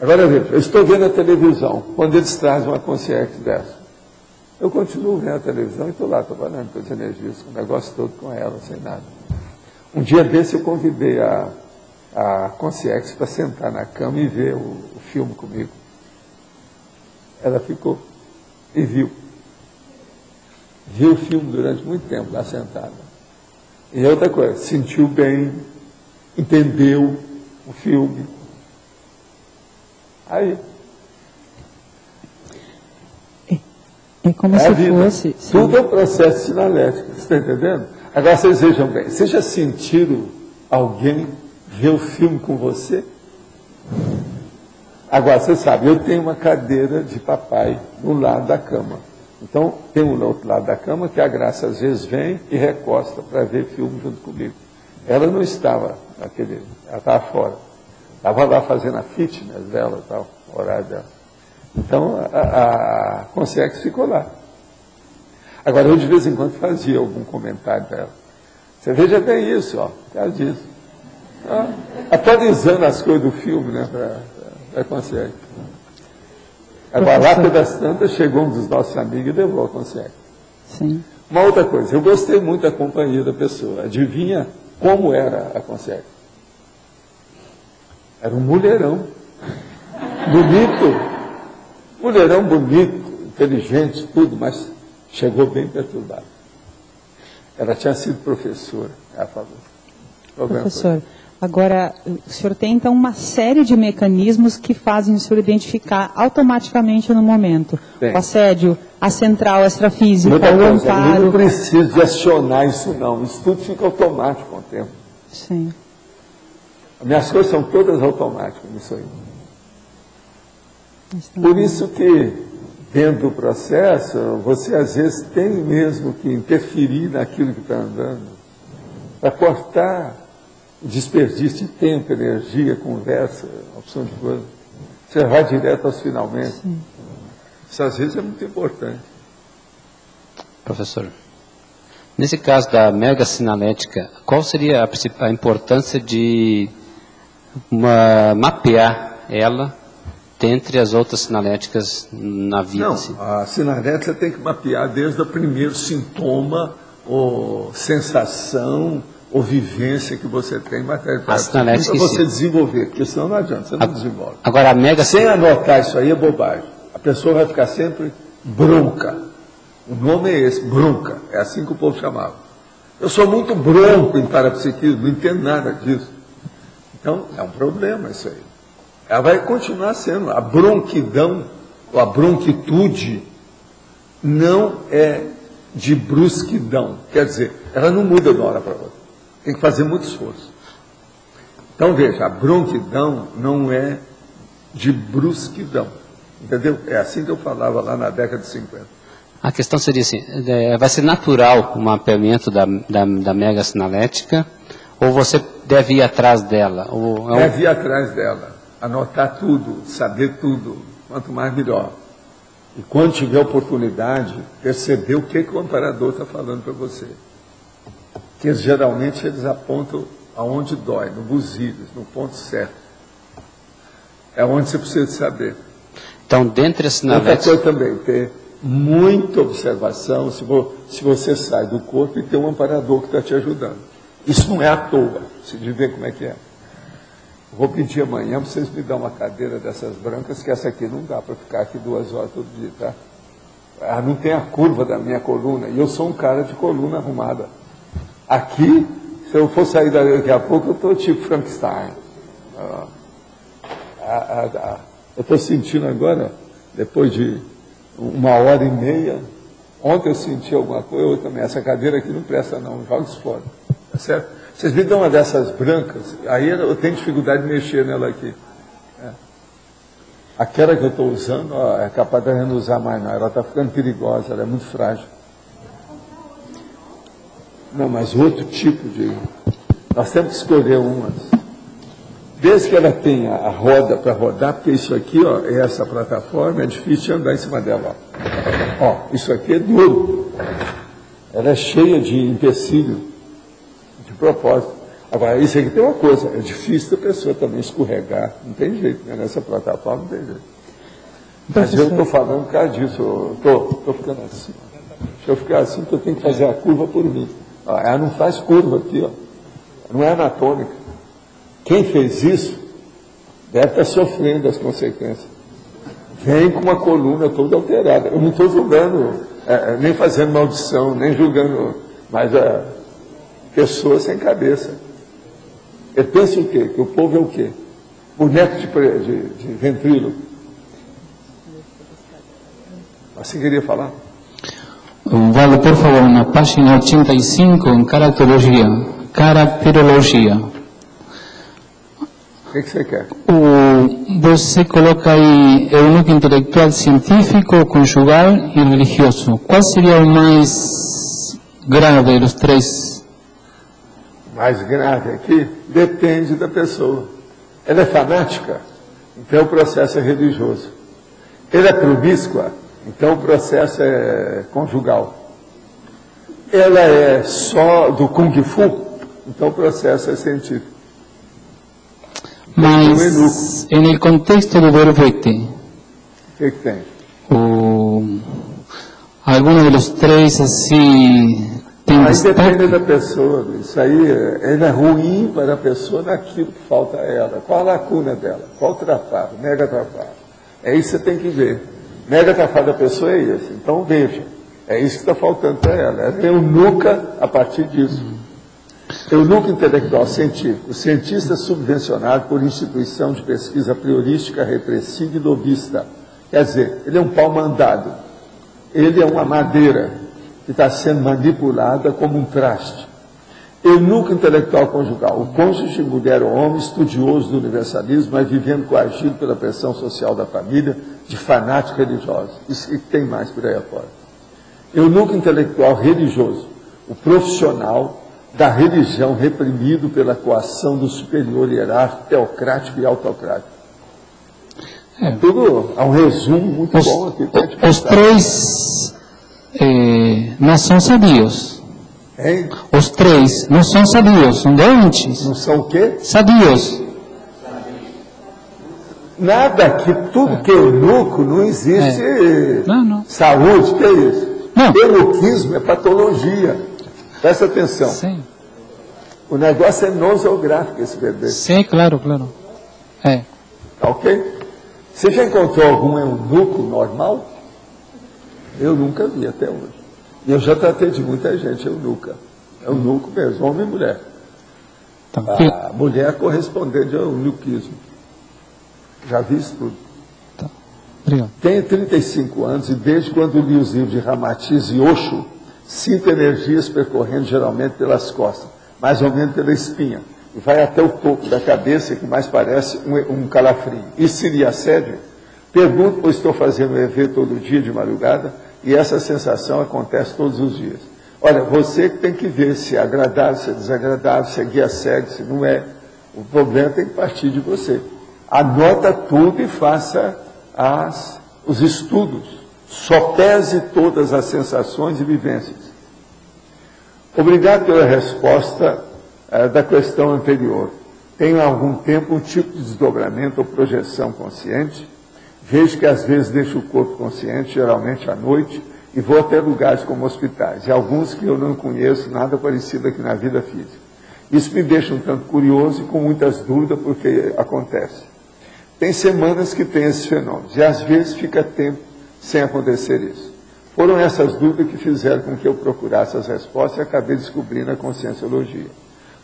Agora veja, eu estou vendo a televisão, quando eles trazem uma consciência dessa. Eu continuo vendo a televisão e estou lá trabalhando com as energias, com o negócio todo com ela, sem nada. Um dia desse eu convidei a consciência para sentar na cama e ver o filme comigo. Ela ficou e viu. Viu o filme durante muito tempo lá sentada. E outra coisa, sentiu bem, entendeu o filme. Aí. É como se fosse... Tudo é um processo sinalético, você está entendendo? Agora vocês vejam bem, vocês já sentiram alguém ver o filme com você? Agora, você sabe, eu tenho uma cadeira de papai no lado da cama. Então, tem um outro lado da cama que a Graça às vezes vem e recosta para ver filme junto comigo. Ela não estava naquele, ela estava fora. Estava lá fazendo a fitness dela, tal, o horário dela. Então, a consciência ficou lá. Agora, eu de vez em quando fazia algum comentário dela. Você veja bem isso, ó, por causa disso. Atualizando as coisas do filme, né, para a consciência. Agora, lá pelas tantas, chegou um dos nossos amigos e levou a consciência. Sim. Uma outra coisa, eu gostei muito da companhia da pessoa. Adivinha como era a consciência? Era um mulherão. Bonito. Mulherão bonito, inteligente, tudo, mas chegou bem perturbado. Ela tinha sido professora, ela falou. Professor, agora, o senhor tem então uma série de mecanismos que fazem o senhor identificar automaticamente no momento. Tem. O assédio, a central extrafísica, o amparo. Eu não preciso de acionar isso não, isso tudo fica automático com o tempo. Sim. As minhas coisas são todas automáticas nisso aí. Por isso que, dentro do processo, você às vezes tem mesmo que interferir naquilo que está andando, para cortar o desperdício de tempo, energia, conversa, opção de coisa. Você vai direto aos finalmente. Sim. Isso às vezes é muito importante. Professor, nesse caso da mega sinalética, qual seria a importância de mapear ela dentre as outras sinaléticas na vida? Não, assim? A sinalética tem que mapear desde o primeiro sintoma, ou sensação, ou vivência que você tem em matéria de para você desenvolver, porque senão não adianta, você não desenvolve. Agora, a mega... Sem anotar isso aí é bobagem. A pessoa vai ficar sempre bronca. O nome é esse, bronca. É assim que o povo chamava. Eu sou muito bronco em parapsiquismo, não entendo nada disso. Então, é um problema isso aí. Ela vai continuar sendo. A bronquidão, ou a bronquitude, não é de brusquidão. Quer dizer, ela não muda de uma hora para outra. Tem que fazer muito esforço. Então, veja, a bronquidão não é de brusquidão. Entendeu? É assim que eu falava lá na década de 50. A questão seria assim, vai ser natural o mapeamento da mega sinalética, ou você deve ir atrás dela? Deve ir atrás dela. Anotar tudo, saber tudo, quanto mais melhor. E quando tiver oportunidade, perceber o que o amparador está falando para você. Que geralmente eles apontam aonde dói, no buziles, no ponto certo. É onde você precisa saber. Então, dentre as Outra sinaletes... coisa também, ter muita observação se você sai do corpo e tem um amparador que está te ajudando. Isso não é à toa, você de ver como é que é. Vou pedir amanhã para vocês me dar uma cadeira dessas brancas, que essa aqui não dá para ficar aqui 2 horas todo dia, tá? Ah, não tem a curva da minha coluna, e eu sou um cara de coluna arrumada. Aqui, se eu for sair daqui a pouco, eu estou tipo Frankenstein. Eu estou sentindo agora, depois de 1h30, ontem eu senti alguma coisa, eu também, essa cadeira aqui não presta não, joga isso fora, tá certo? Vocês me dão uma dessas brancas, aí eu tenho dificuldade de mexer nela aqui. Aquela que eu estou usando, ó, é capaz de não usar mais não, ela está ficando perigosa, ela é muito frágil. Não, mas outro tipo de... Nós temos que escolher umas. Desde que ela tenha a roda para rodar, porque isso aqui, ó, é essa plataforma, é difícil de andar em cima dela. Ó, isso aqui é duro. Ela é cheia de empecilho, de propósito. Agora, isso aqui tem uma coisa, é difícil da pessoa também escorregar, não tem jeito, né? Nessa plataforma não tem jeito. Mas eu estou falando por causa disso, estou ficando assim. Se eu ficar assim, eu tenho que fazer a curva por mim. Ó, ela não faz curva aqui, ó. Não é anatômica. Quem fez isso deve estar sofrendo as consequências. Vem com uma coluna toda alterada. Eu não estou julgando, nem fazendo maldição, nem julgando, mas pessoas sem cabeça. Eu penso o quê? Que o povo é o quê? Boneco de ventríloco. Você queria falar? Valdo, por favor, na página 85, em caracterologia. O que você quer? Você coloca aí eunuco intelectual, científico, conjugal e religioso. Qual seria o mais grave dos 3? Mais grave aqui? Depende da pessoa. Ela é fanática, então o processo é religioso. Ela é promíscua, então o processo é conjugal. Ela é só do Kung Fu, então o processo é científico. Mas, no contexto do verbete, o que tem? Algum dos 3, assim, tem destaque? Depende da pessoa. Isso aí é ruim para a pessoa naquilo que falta a ela. Qual a lacuna dela? Qual o trafado? Mega trafado. É isso que você tem que ver. Mega trafado da pessoa é esse. Então veja, é isso que está faltando para ela. Ela é eunuca a partir disso. Eunuco intelectual científico, cientista subvencionado por instituição de pesquisa priorística, repressiva e lobista. Quer dizer, ele é um pau mandado. Ele é uma madeira que está sendo manipulada como um traste. Eunuco intelectual conjugal, o cônjuge, mulher ou homem, estudioso do universalismo, mas vivendo coagido pela pressão social da família, de fanático religioso. Isso que tem mais por aí afora. Eunuco intelectual religioso, o profissional da religião reprimido pela coação do superior hierárquico, teocrático e autocrático. Tudo há um resumo muito bom aqui. Os 3 não são sabios. Hein? Os 3 não são sabios, são doentes. Não são o quê? Sabios. Nada aqui, tudo que é eunuco, não existe saúde, que é isso? Eunuquismo é patologia. Presta atenção. Sim. O negócio é noseográfico, esse bebê. Sim, claro. Tá ok? Você já encontrou algum eunuco normal? Eu nunca vi até hoje. E eu já tratei de muita gente eunuca. Eunuco mesmo, homem e mulher. Tá. A mulher correspondente ao eunuquismo. Já vi isso tudo. Tá. Obrigado. Tenho 35 anos e desde quando li os livros de Ramatiz e Osho, sinto energias percorrendo geralmente pelas costas, mais ou menos pela espinha, e vai até o topo da cabeça, que mais parece um calafrio. Isso seria assédio? Pergunto, pois estou fazendo o EV todo dia de madrugada, e essa sensação acontece todos os dias. Olha, você que tem que ver se é agradável, se é desagradável, se é guia cego, se não é. O problema tem que partir de você. Anota tudo e faça os estudos. Sopese todas as sensações e vivências. Obrigado pela resposta da questão anterior. Tenho há algum tempo um tipo de desdobramento ou projeção consciente. Vejo que às vezes deixo o corpo consciente, geralmente à noite, e vou até lugares como hospitais, e alguns que eu não conheço, nada parecido aqui na vida física. Isso me deixa um tanto curioso e com muitas dúvidas porque acontece. Tem semanas que tem esses fenômenos, e às vezes fica tempo sem acontecer isso. Foram essas dúvidas que fizeram com que eu procurasse as respostas e acabei descobrindo a conscienciologia.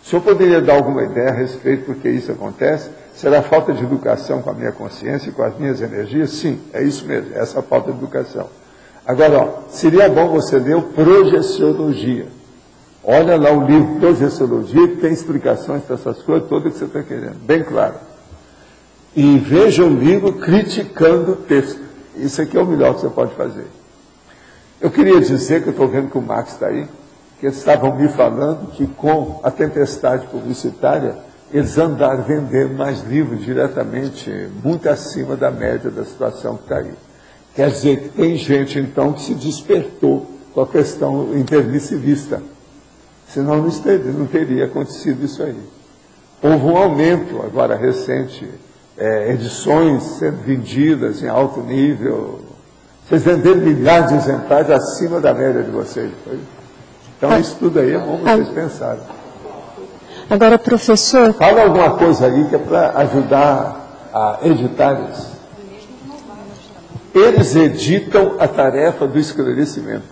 O senhor poderia dar alguma ideia a respeito por que isso acontece? Será falta de educação com a minha consciência e com as minhas energias? Sim, é isso mesmo, essa falta de educação. Agora, ó, seria bom você ler o Projeciologia. Olha lá o livro Projeciologia, que tem explicações para essas coisas todas que você está querendo, bem claro. E veja o livro criticando o texto. Isso aqui é o melhor que você pode fazer. Eu queria dizer que eu estou vendo que o Max está aí, que eles estavam me falando que com a tempestade publicitária, eles andaram vendendo mais livros diretamente, muito acima da média da situação que está aí. Quer dizer que tem gente, então, que se despertou com a questão intermissivista. Senão não teria acontecido isso aí. Houve um aumento, agora recente, edições sendo vendidas em alto nível. Vocês venderam milhares de exemplares acima da média de vocês. Então, isso tudo aí é bom vocês pensarem. Agora, professor... Fala alguma coisa aí que é para ajudar a editar isso. Eles editam a tarefa do esclarecimento.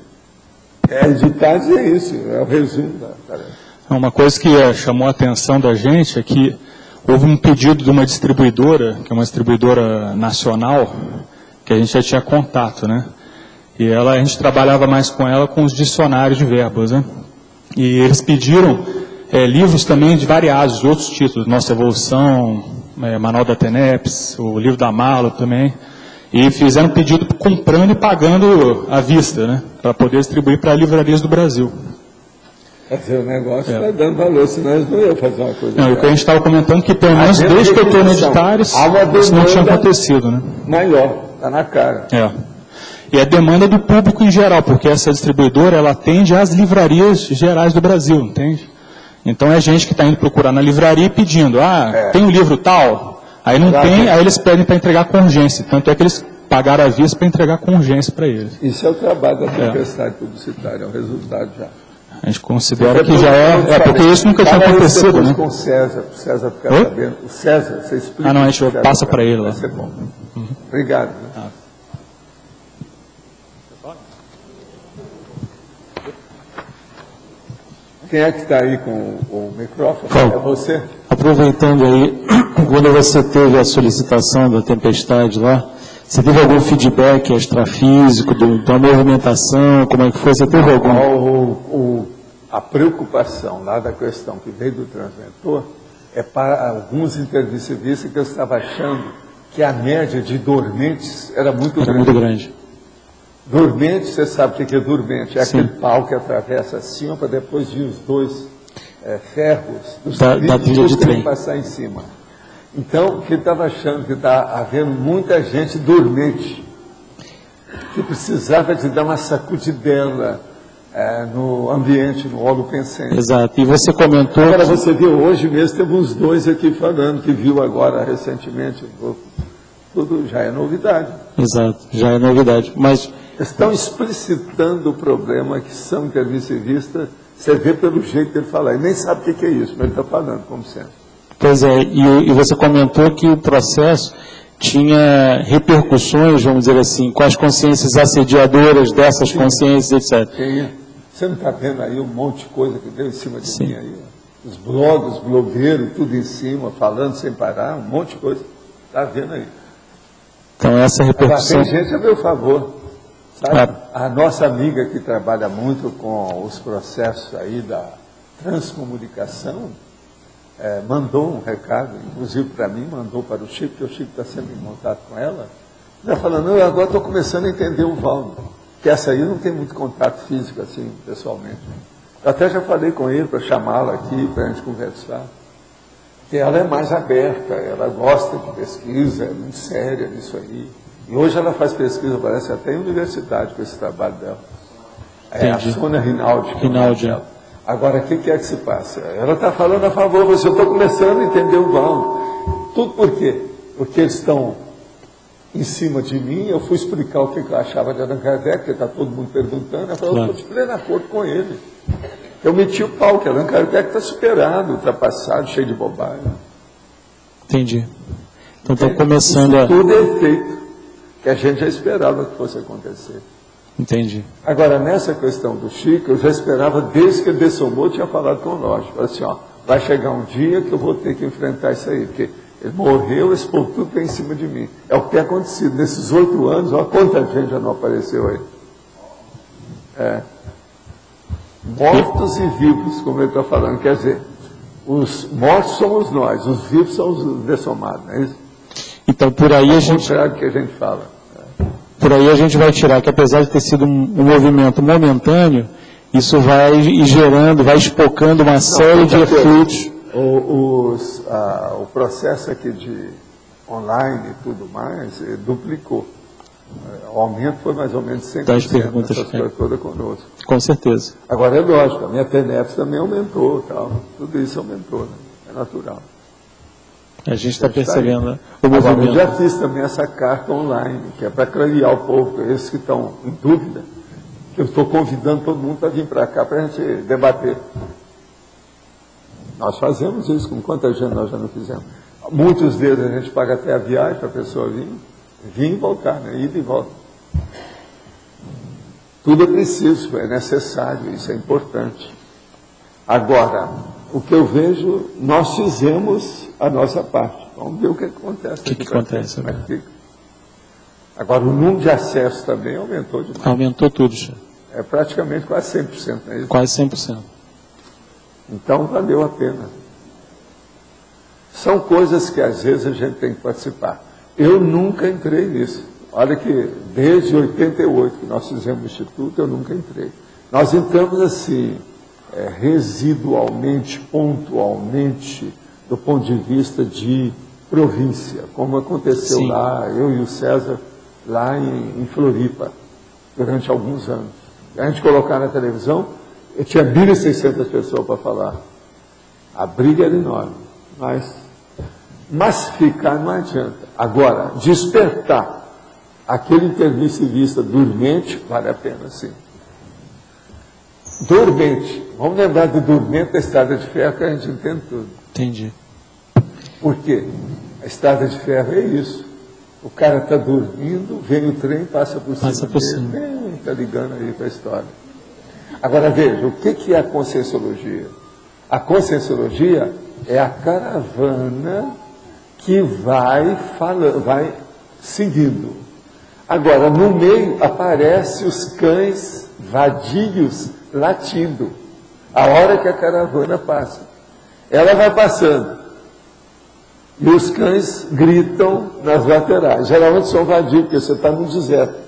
Editar é isso, é o resumo da tarefa. Uma coisa que chamou a atenção da gente é que houve um pedido de uma distribuidora, que é uma distribuidora nacional, que a gente já tinha contato, né? E a gente trabalhava mais com ela com os dicionários de verbos, né? E eles pediram livros também de variados, outros títulos, Nossa Evolução, Manual da TENEPS, o livro da Marlo também, e fizeram pedido comprando e pagando à vista, né? Para poder distribuir para livrarias do Brasil. Quer dizer, o negócio está dando valor, senão eles não iam fazer uma coisa. Não, o que a gente estava comentando que pelo menos desde que eu estou no Editares, isso não tinha acontecido, né? Maior, está na cara. E a demanda do público em geral, porque essa distribuidora, ela atende às livrarias gerais do Brasil, entende? Então é gente que está indo procurar na livraria e pedindo, tem um livro tal? Aí não tem, aí eles pedem para entregar com urgência. Tanto é que eles pagaram à vista para entregar com urgência para eles. Isso é o trabalho da tempestade publicitária, é o resultado já. A gente considera que já é porque isso nunca tinha acontecido, né? Com o César ficar sabendo. O César, você explica. Não, a gente passa para ele lá. Vai ser bom. Obrigado. Né? Quem é que está aí com o microfone? É você? Aproveitando aí, quando você teve a solicitação da tempestade lá, você teve algum feedback extrafísico da movimentação? Como é que foi? Você teve algum? A preocupação lá da questão que veio do transventor é para alguns intermissivistas que eu estava achando que a média de dormentes era muito grande. Dormente, você sabe o que é dormente? É aquele pau que atravessa assim, para depois vir os dois ferros dos trilhos de trem passar em cima. Então, que ele estava achando que está havendo muita gente dormente, que precisava de dar uma sacudidela no ambiente, no óleo pensante. Exato, e você comentou... Agora, você viu, hoje mesmo teve uns dois aqui falando, que viu agora recentemente, tudo já é novidade. Exato, já é novidade, mas... Estão explicitando o problema que são intermissivistas, você vê pelo jeito dele falar, ele nem sabe o que é isso, mas ele está falando, como sempre. Pois é, e você comentou que o processo tinha repercussões, vamos dizer assim, com as consciências assediadoras dessas consciências, etc. Você não está vendo aí um monte de coisa que deu em cima de mim aí? Os blogs, os blogueiros, tudo em cima, falando sem parar, um monte de coisa. Está vendo aí. Então essa repercussão... Tem gente a meu favor. Sabe? A nossa amiga que trabalha muito com os processos aí da transcomunicação, mandou um recado, inclusive para mim, mandou para o Chico, porque o Chico está sempre em contato com ela. Ela falando, eu agora estou começando a entender o Valdo, que essa aí não tem muito contato físico, assim, pessoalmente. Eu até já falei com ele para chamá-la aqui, para a gente conversar. Que ela é mais aberta, ela gosta de pesquisa, é muito séria nisso aí. E hoje ela faz pesquisa, parece até em universidade com esse trabalho dela. É a Sônia Rinaldi. Agora, o que é que se passa? Ela está falando a favor, eu estou começando a entender o Valdo. Tudo por quê? Porque eles estão em cima de mim, eu fui explicar o que eu achava de Allan Kardec, porque está todo mundo perguntando, ela falou, eu estou de pleno acordo com ele. Eu meti o pau, que Allan Kardec está superado, ultrapassado, cheio de bobagem. Entendi. Então estão começando a... Tudo é feito, que a gente já esperava que fosse acontecer. Entendi. Agora, nessa questão do Chico, eu já esperava, desde que ele dessomou, tinha falado com o Lógico. Falei assim, ó, vai chegar um dia que eu vou ter que enfrentar isso aí, porque ele morreu, esse povo tudo está em cima de mim. É o que tem acontecido. Nesses 8 anos, olha quanta gente já não apareceu aí. Mortos e vivos, como ele está falando. Quer dizer, os mortos somos nós, os vivos são os dessomados, não é isso? Então, por aí a gente... É o que a gente fala. Por aí a gente vai tirar que, apesar de ter sido um movimento momentâneo, isso vai gerando, vai espocando uma série de efeitos. O processo aqui de online e tudo mais duplicou. O aumento foi mais ou menos 100%. Das perguntas todas conosco. Com certeza. Agora é lógico, a minha TNF também aumentou, tal. Tudo isso aumentou, né? É natural. A gente está percebendo o movimento. Agora, eu já fiz também essa carta online, que é para clarear o povo, esses que estão em dúvida, que eu estou convidando todo mundo para vir para cá para a gente debater. Nós fazemos isso, com quanta gente nós já não fizemos. Muitos deles a gente paga até a viagem para a pessoa vir e voltar, né? Ida e volta. Tudo é preciso, é necessário, isso é importante. Agora, o que eu vejo, nós fizemos a nossa parte. Vamos ver o que acontece. O que acontece? Agora, o número de acesso também aumentou demais. Aumentou tudo, já. É praticamente quase 100%, não é isso? Quase 100%. Então, valeu a pena. São coisas que, às vezes, a gente tem que participar. Eu nunca entrei nisso. Olha que, desde 88, que nós fizemos o Instituto, eu nunca entrei. Nós entramos assim, residualmente, pontualmente, do ponto de vista de província, como aconteceu Sim. lá, eu e o César, lá em Floripa, durante alguns anos. A gente colocar na televisão, eu tinha 1.600 pessoas para falar. A briga era enorme, mas ficar não adianta. Agora, despertar aquele intermissivista dormente, vale a pena sim. Dormente, vamos lembrar do dormente da Estrada de Ferro, que a gente entende tudo. Entendi. Por quê? A Estrada de Ferro é isso. O cara está dormindo, vem o trem, passa por cima dele, está ligando aí para a história. Agora veja, o que é a Conscienciologia? A Conscienciologia é a caravana que vai seguindo. Agora, no meio, aparecem os cães vadios latindo. A hora que a caravana passa. Ela vai passando. E os cães gritam nas laterais. Geralmente são vadios, porque você está no deserto.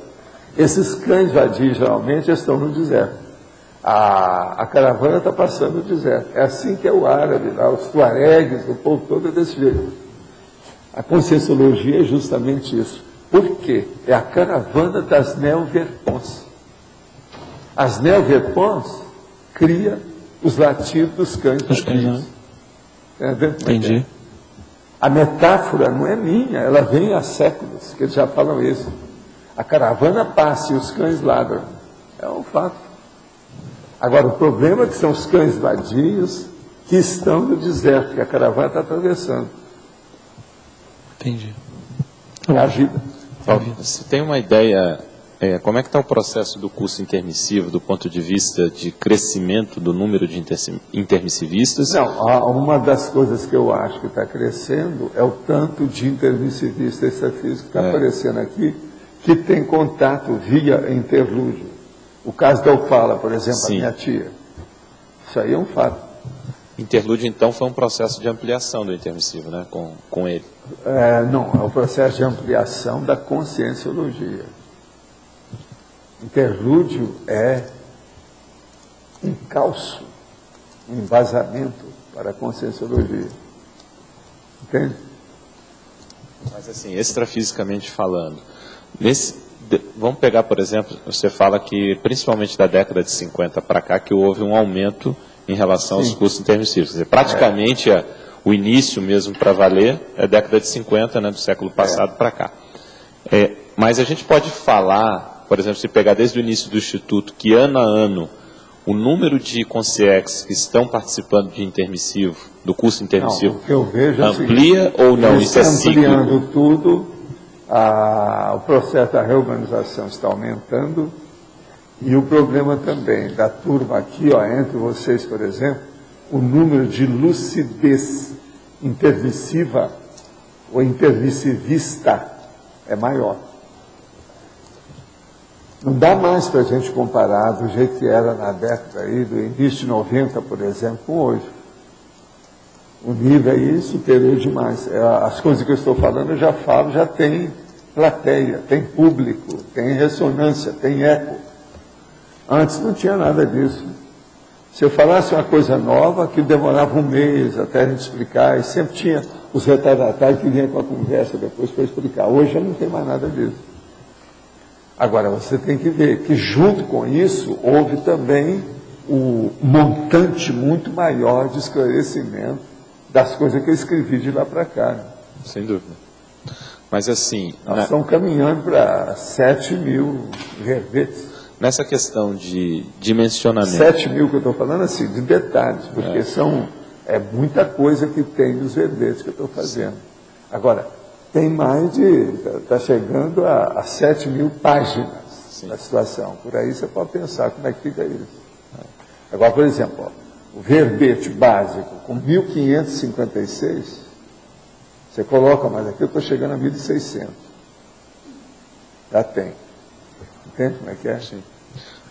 Esses cães vadios, geralmente, estão no deserto. A caravana está passando no deserto. É assim que é o árabe, lá, os tuaregues, o povo todo é desse jeito. A Conscienciologia é justamente isso. Por quê? É a caravana das neo-verpons. As neo-verpons criam os latidos dos cães vadios. Entendi. A metáfora não é minha, ela vem há séculos, que eles já falam isso. A caravana passa e os cães ladram. É um fato. Agora, o problema é que são os cães vadios que estão no deserto, que a caravana está atravessando. Entendi. É a vida. Você tem uma ideia, como é que está o processo do curso intermissivo, do ponto de vista de crescimento do número de intermissivistas? Não, uma das coisas que eu acho que está crescendo é o tanto de intermissivista extrafísico que está aparecendo aqui, que tem contato via interlúdio. O caso da Opala, por exemplo, Sim. a minha tia. Isso aí é um fato. Interlúdio, então, foi um processo de ampliação do intermissivo, né, com ele? Não, é o processo de ampliação da conscienciologia. Interlúdio é um calço, um embasamento para a conscienciologia. Entende? Mas, assim, extrafisicamente falando, vamos pegar, por exemplo, você fala que, principalmente da década de 50 para cá, que houve um aumento em relação aos custos intermissivos. Quer dizer, praticamente o início mesmo para valer é a década de 50, né, do século passado para cá. Mas a gente pode falar, por exemplo, se pegar desde o início do Instituto, que ano a ano o número de consciex que estão participando de intermissivo, do curso intermissivo, o que eu vejo amplia ou não? Isso é cíclico? Ampliando tudo, o processo da reorganização está aumentando, e o problema também da turma aqui, entre vocês, por exemplo, o número de lucidez intermissiva ou intermissivista é maior. Não dá mais para a gente comparar do jeito que era na década aí, do início de 90, por exemplo, com hoje. O nível aí superou demais. As coisas que eu estou falando, eu já falo, já tem plateia, tem público, tem ressonância, tem eco. Antes não tinha nada disso. Se eu falasse uma coisa nova, que demorava um mês até a gente explicar, e sempre tinha os retardatários que vinham com a conversa depois para explicar. Hoje já não tem mais nada disso. Agora, você tem que ver que, junto com isso, houve também o montante muito maior de esclarecimento das coisas que eu escrevi de lá para cá. Né? Sem dúvida. Mas assim... Nós estamos caminhando para 7 mil verbetes. Nessa questão de dimensionamento... 7 mil que eu estou falando, assim, de detalhes, porque é muita coisa que tem nos verbetes que eu estou fazendo. Agora... tem mais está chegando a 7 mil páginas da situação. Por aí você pode pensar como é que fica isso. Agora, por exemplo, o verbete básico com 1556, você coloca, mas aqui eu estou chegando a 1600. Já tem. Entende como é que é? Sim.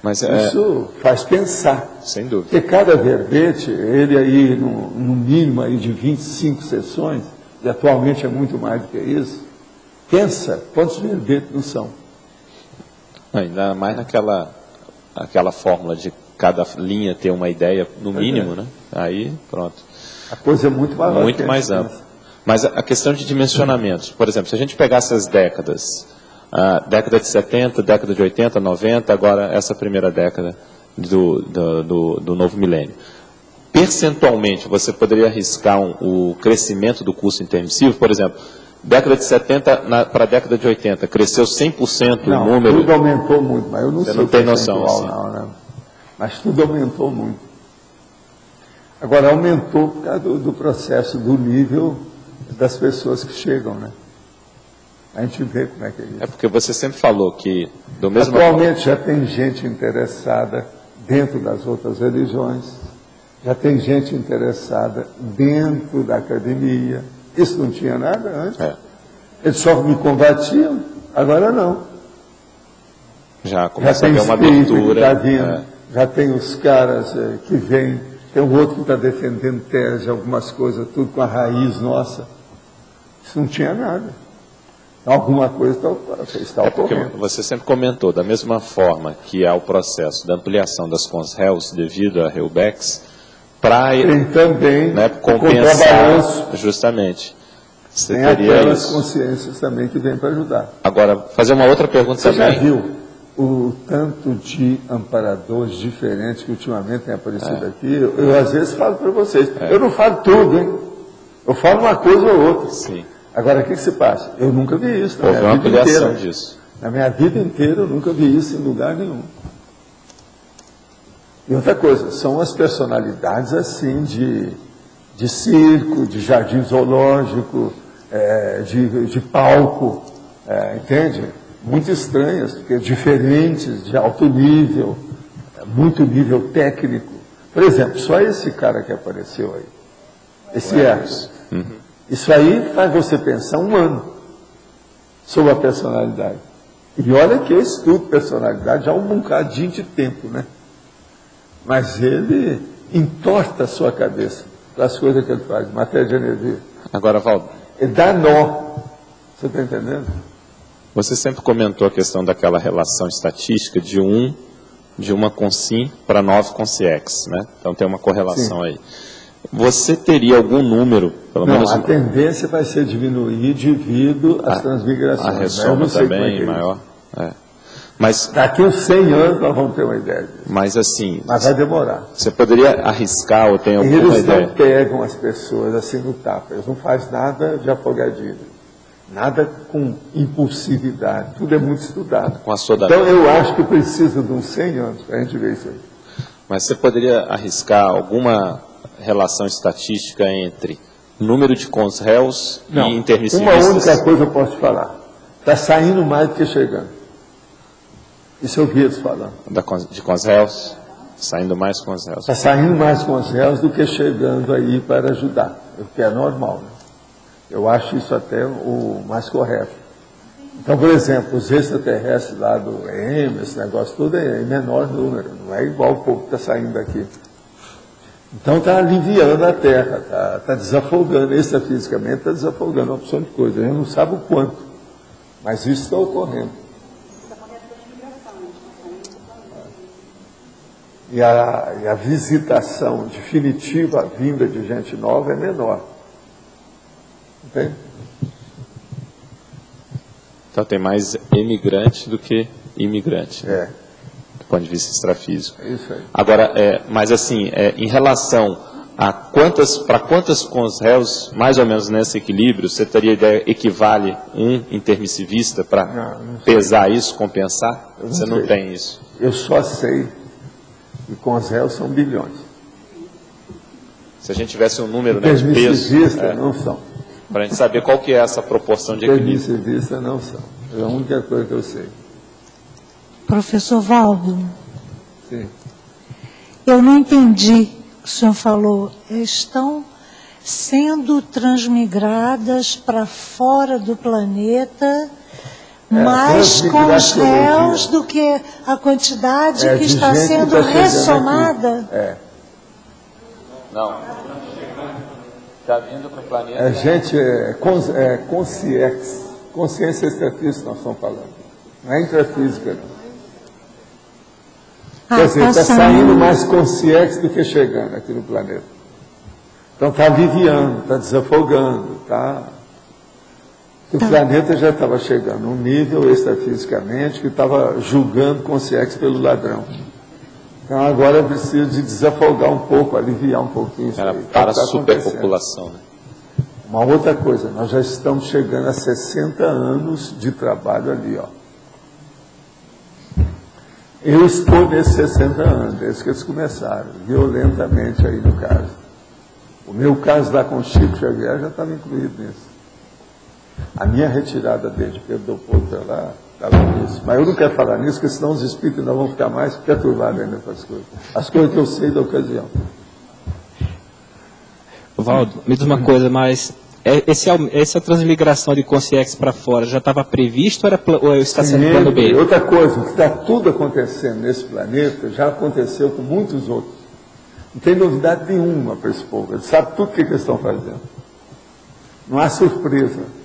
Mas isso faz pensar. Sem dúvida. Porque cada verbete, ele aí, no mínimo aí de 25 sessões, e atualmente é muito mais do que isso, pensa quantos verbetes não são. Ainda mais aquela fórmula de cada linha ter uma ideia, no mínimo, né? Aí, pronto. A coisa é muito maior. Muito mais ampla. Mas a questão de dimensionamentos, por exemplo, se a gente pegasse as décadas, a década de 70, década de 80, 90, agora essa primeira década do novo milênio. Percentualmente, você poderia arriscar o crescimento do curso intermissivo? Por exemplo, década de 70 para a década de 80, cresceu 100% o número? Tudo aumentou muito, mas eu não sei. Você não tem noção, assim. Não, né? Mas tudo aumentou muito. Agora, aumentou por causa do processo, do nível das pessoas que chegam, né? A gente vê como é que é isso. É porque você sempre falou que... Atualmente já tem gente interessada dentro das outras religiões, já tem gente interessada dentro da academia. Isso não tinha nada antes. Eles só me combatiam, agora não. Já começa a ter uma abertura. Tá vindo, já tem os caras que vêm, tem um outro que está defendendo tese, algumas coisas, tudo com a raiz nossa. Isso não tinha nada. Alguma coisa está ocorrendo. Você sempre comentou, da mesma forma que há o processo da ampliação das consréus devido a Reubex, para também compensar, justamente. Você tem teria aquelas isso. consciências também que vêm para ajudar. Agora, fazer uma outra pergunta Você também. já viu o tanto de amparadores diferentes que ultimamente tem aparecido aqui? Eu às vezes falo para vocês. Eu não falo tudo, hein? Eu falo uma coisa ou outra. Sim. Agora, o que se passa? Eu nunca vi isso. Houve uma ampliação disso. Na minha vida inteira, eu nunca vi isso em lugar nenhum. E outra coisa, são as personalidades assim de circo, de jardim zoológico, de palco, entende? Muito estranhas, porque diferentes, de alto nível, muito nível técnico. Por exemplo, só esse cara que apareceu aí, esse Hermes. Isso aí faz você pensar um ano sobre a personalidade. E olha que eu estudo personalidade já há um bocadinho de tempo, né? Mas ele entorta a sua cabeça para as coisas que ele faz, matéria de energia. Agora, Valdo. Ele dá nó. Você está entendendo? Você sempre comentou a questão daquela relação estatística de uma consim para 9 consciex, né? Então tem uma correlação aí. Você teria algum número, pelo menos... a tendência vai ser diminuir devido às transmigrações. A ressoma também maior. Mas daqui uns 100 anos nós vamos ter uma ideia disso. Mas assim... Mas vai demorar. Você poderia arriscar ou tem alguma Eles ideia? não pegam as pessoas assim no tapa. Eles não fazem nada de afogadilha. Nada com impulsividade. Tudo é muito estudado. Com assodamento. Então eu acho que precisa de uns 100 anos para a gente ver isso aí. Mas você poderia arriscar alguma relação estatística entre número de consréus e intermissivistas? Uma única coisa eu posso te falar. Está saindo mais do que chegando. Isso eu vi eles falando. De consréus? Saindo mais consréus. Está saindo mais consréus do que chegando aí para ajudar. O que é normal, né? Eu acho isso até o mais correto. Então, por exemplo, os extraterrestres lá do EM, esse negócio todo é em menor número, não é igual o povo que está saindo daqui. Então está aliviando a Terra, está desafogando, extrafisicamente está desafogando uma opção de coisa. A gente não sabe o quanto, mas isso está ocorrendo. E a visitação definitiva, a vinda de gente nova é menor. Entende? Então tem mais emigrante do que imigrante. É. Do ponto de vista extrafísico. É isso aí. Agora, mas assim, em relação a para quantas consréus, mais ou menos nesse equilíbrio, você teria ideia, equivale um intermissivista para pesar isso, compensar? Você não tem isso. Eu só sei que consréus são bilhões. Se a gente tivesse um número, né, de peso... Intermissivistas não são. Para a gente saber qual que é essa proporção de equilíbrio. Intermissivistas não são. É a única coisa que eu sei. Professor Valdo. Sim. Eu não entendi o que o senhor falou. Estão sendo transmigradas para fora do planeta mais consréus do que a quantidade que está sendo ressomada? Não. Está vindo para o planeta. A gente consciência extrafísica nós estamos falando. Não é intrafísica, não. Quer dizer, está saindo mais consciência do que chegando aqui no planeta. Então está aliviando, está desafogando, O planeta já estava chegando a um nível extrafisicamente que estava julgando consciência pelo ladrão. Então agora precisa de desafogar um pouco, aliviar um pouquinho isso aí. Para a superpopulação, né? Uma outra coisa, nós já estamos chegando a 60 anos de trabalho ali, ó. Eu estou nesses 60 anos, desde que eles começaram, violentamente aí no caso. O meu caso lá com o Chico Xavier já estava incluído nisso. A minha retirada dele de Pedro Leopoldo lá estava nisso. Mas eu não quero falar nisso, porque senão os espíritos ainda vão ficar mais perturbados ainda com as coisas. As coisas que eu sei da ocasião. Valdo, me diz uma coisa, mas essa transmigração de consciência para fora já estava previsto ou está sendo plano B? Outra coisa, o que está tudo acontecendo nesse planeta já aconteceu com muitos outros. Não tem novidade nenhuma para esse povo. Eles sabem tudo o que eles estão fazendo. Não há surpresa.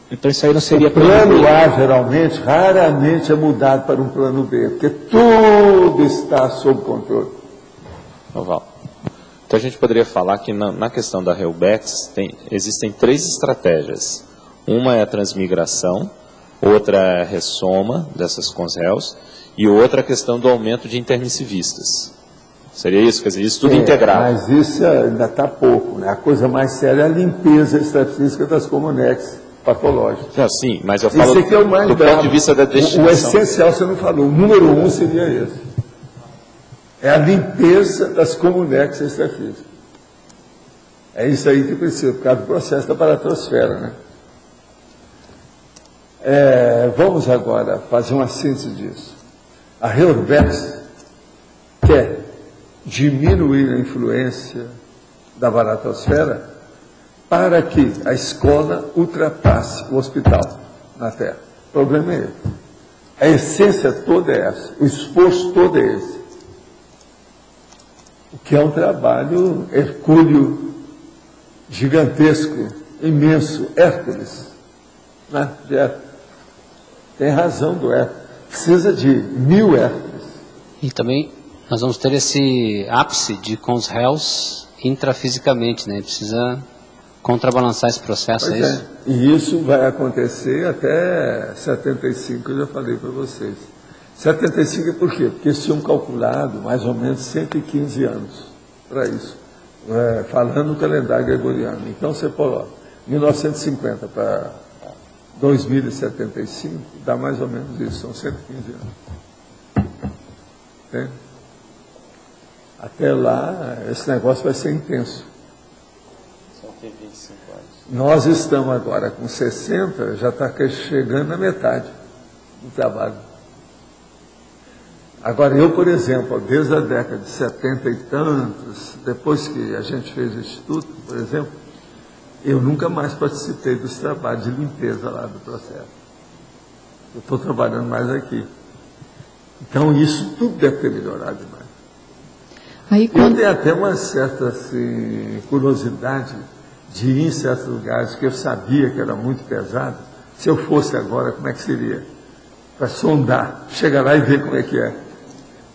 Então isso aí não seria o plano A, geralmente, raramente é mudado para um plano B, porque tudo está sob controle. Val. Então a gente poderia falar que na questão da Helbex existem 3 estratégias. Uma é a transmigração, outra é a ressoma dessas consréus, e outra a questão do aumento de intermissivistas. Seria isso? Quer dizer, isso tudo integrado. Mas isso ainda está pouco, né? A coisa mais séria é a limpeza extrafísica das comunex patológicas. Sim, mas eu falo é o mais do ponto de vista da destinação. O essencial você não falou. O número 1 seria esse. É a limpeza das comunex extrafísicas. É isso aí que precisa, por causa do processo da paratrosfera, né? Vamos agora fazer uma síntese disso. A Helbex quer diminuir a influência da baratosfera para que a escola ultrapasse o hospital na Terra. O problema é esse. A essência toda é essa. O esforço todo é esse. O que é um trabalho hercúleo, gigantesco, imenso. Hércules. Né? Tem razão do Hércules. Precisa de 1000 Hércules. E também nós vamos ter esse ápice de consréus intrafisicamente, né? Precisa contrabalançar esse processo, é isso? E isso vai acontecer até 75, eu já falei para vocês. 75 é por quê? Porque eles tinham calculado mais ou menos 115 anos para isso, falando no calendário gregoriano. Então você coloca 1950 para 2075, dá mais ou menos isso, são 115 anos. Entende? Até lá, esse negócio vai ser intenso. Só tem 25 anos. Nós estamos agora com 60, já está chegando na metade do trabalho. Agora, eu, por exemplo, desde a década de 70 e tantos, depois que a gente fez o Instituto, por exemplo, eu nunca mais participei dos trabalhos de limpeza lá do processo. Eu estou trabalhando mais aqui. Então, isso tudo deve ter melhorado demais. Aí, eu tenho até uma certa assim, curiosidade de ir em certos lugares que eu sabia que era muito pesado. Se eu fosse agora, como é que seria? Para sondar, chegar lá e ver como é que é.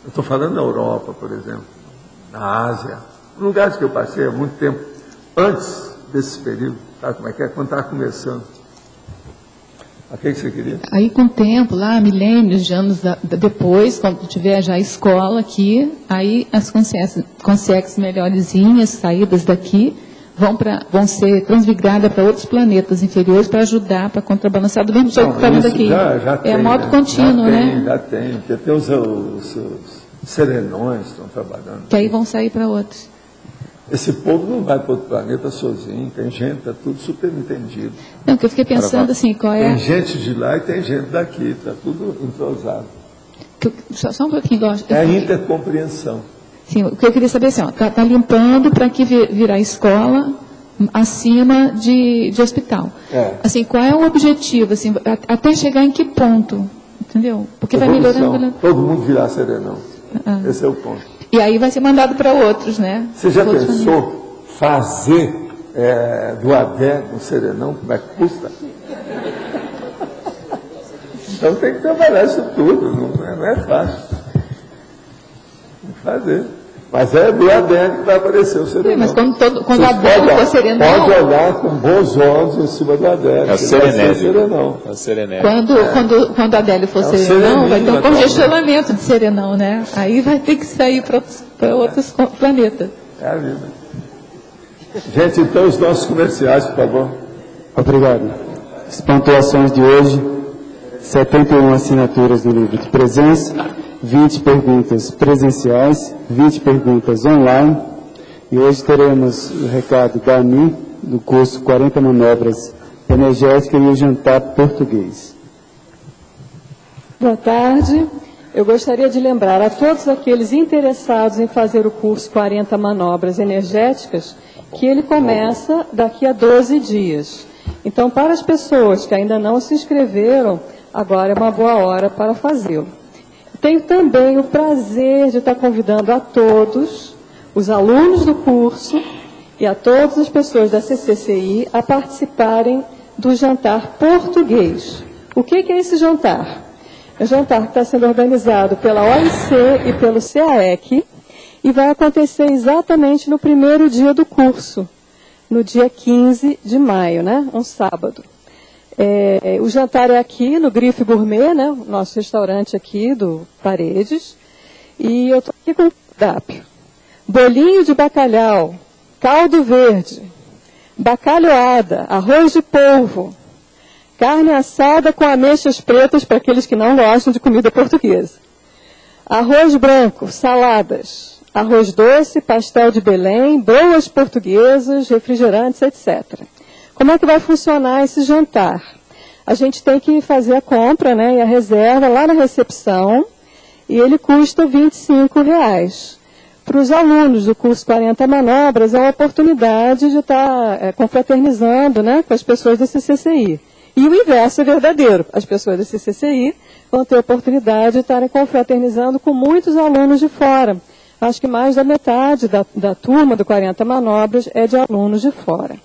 Eu estou falando na Europa, por exemplo, na Ásia, lugares que eu passei há muito tempo, antes desse período, sabe como é que é? Quando estava começando. O que você queria? Aí, com o tempo, lá, milênios de anos depois, quando tiver já a escola aqui, aí as consciências melhorzinhas, saídas daqui, vão ser transmigradas para outros planetas inferiores para ajudar, para contrabalançar, do mesmo jeito que está vendo aqui. Já é tem, modo contínuo, né? Já tem, porque tem os serenões que estão trabalhando. Que aí vão sair para outros. Esse povo não vai para outro planeta sozinho, tem gente, está tudo super entendido. Não, que eu fiquei pensando assim, qual é... Tem gente de lá e tem gente daqui, está tudo entrosado. Só um pouquinho, é a intercompreensão. Sim, o que eu queria saber assim, está limpando para que virar escola acima de hospital. Assim, qual é o objetivo, assim, até chegar em que ponto, entendeu? Porque vai melhorando... Todo mundo virar serenão. Esse é o ponto. E aí vai ser mandado para outros, né? Você já pensou fazer do ADEC um serenão? Como é que custa? Então tem que trabalhar isso tudo, não é fácil. Tem que fazer. Mas é do ADEC que vai aparecer o serenão. Mas quando a ADEC for serenão... Pode olhar com bons olhos em cima do ADEC. É o serenão. É o serenão. Quando a Adélio for serenão, vai ter um congestionamento de serenão, né? Aí vai ter que sair para outros planetas. É a vida. Gente, então os nossos comerciais, por favor. Obrigado. As pontuações de hoje, 71 assinaturas do livro de presença, 20 perguntas presenciais, 20 perguntas online. E hoje teremos o recado da ANI, do curso 40 Manobras Energéticas e o jantar português. Boa tarde. Eu gostaria de lembrar a todos aqueles interessados em fazer o curso 40 Manobras Energéticas que ele começa daqui a 12 dias. Então, para as pessoas que ainda não se inscreveram, agora é uma boa hora para fazê-lo. Tenho também o prazer de estar convidando a todos, os alunos do curso e a todas as pessoas da CCCI a participarem do jantar português. O que é esse jantar? É um jantar que está sendo organizado pela OIC e pelo CAEC e vai acontecer exatamente no primeiro dia do curso, no dia 15 de maio, né? Um sábado. O jantar é aqui no Grife Gourmet, né? O nosso restaurante aqui do Paredes. E eu estou aqui com o cardápio. Bolinho de bacalhau, caldo verde, bacalhoada, arroz de polvo, carne assada com ameixas pretas para aqueles que não gostam de comida portuguesa, arroz branco, saladas, arroz doce, pastel de Belém, boas portuguesas, refrigerantes, etc. Como é que vai funcionar esse jantar? A gente tem que fazer a compra, né, e a reserva lá na recepção, e ele custa R$ 25. Para os alunos do curso 40 Manobras, é uma oportunidade de estar confraternizando, né, com as pessoas da CCCI. E o inverso é verdadeiro. As pessoas da CCCI vão ter a oportunidade de estarem confraternizando com muitos alunos de fora. Acho que mais da metade da turma do 40 Manobras é de alunos de fora.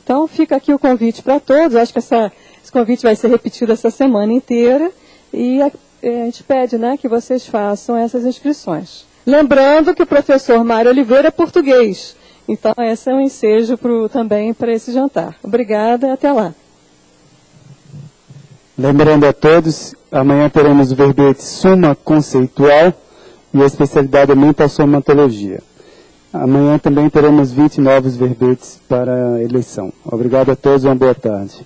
Então, fica aqui o convite para todos. Acho que esse convite vai ser repetido essa semana inteira. E a gente pede, né, que vocês façam essas inscrições. Lembrando que o professor Mário Oliveira é português. Então, esse é um ensejo também para esse jantar. Obrigada e até lá. Lembrando a todos, amanhã teremos o verbete Suma Conceitual e a especialidade é Mentalsomatologia. Amanhã também teremos 20 novos verbetes para a eleição. Obrigado a todos e uma boa tarde.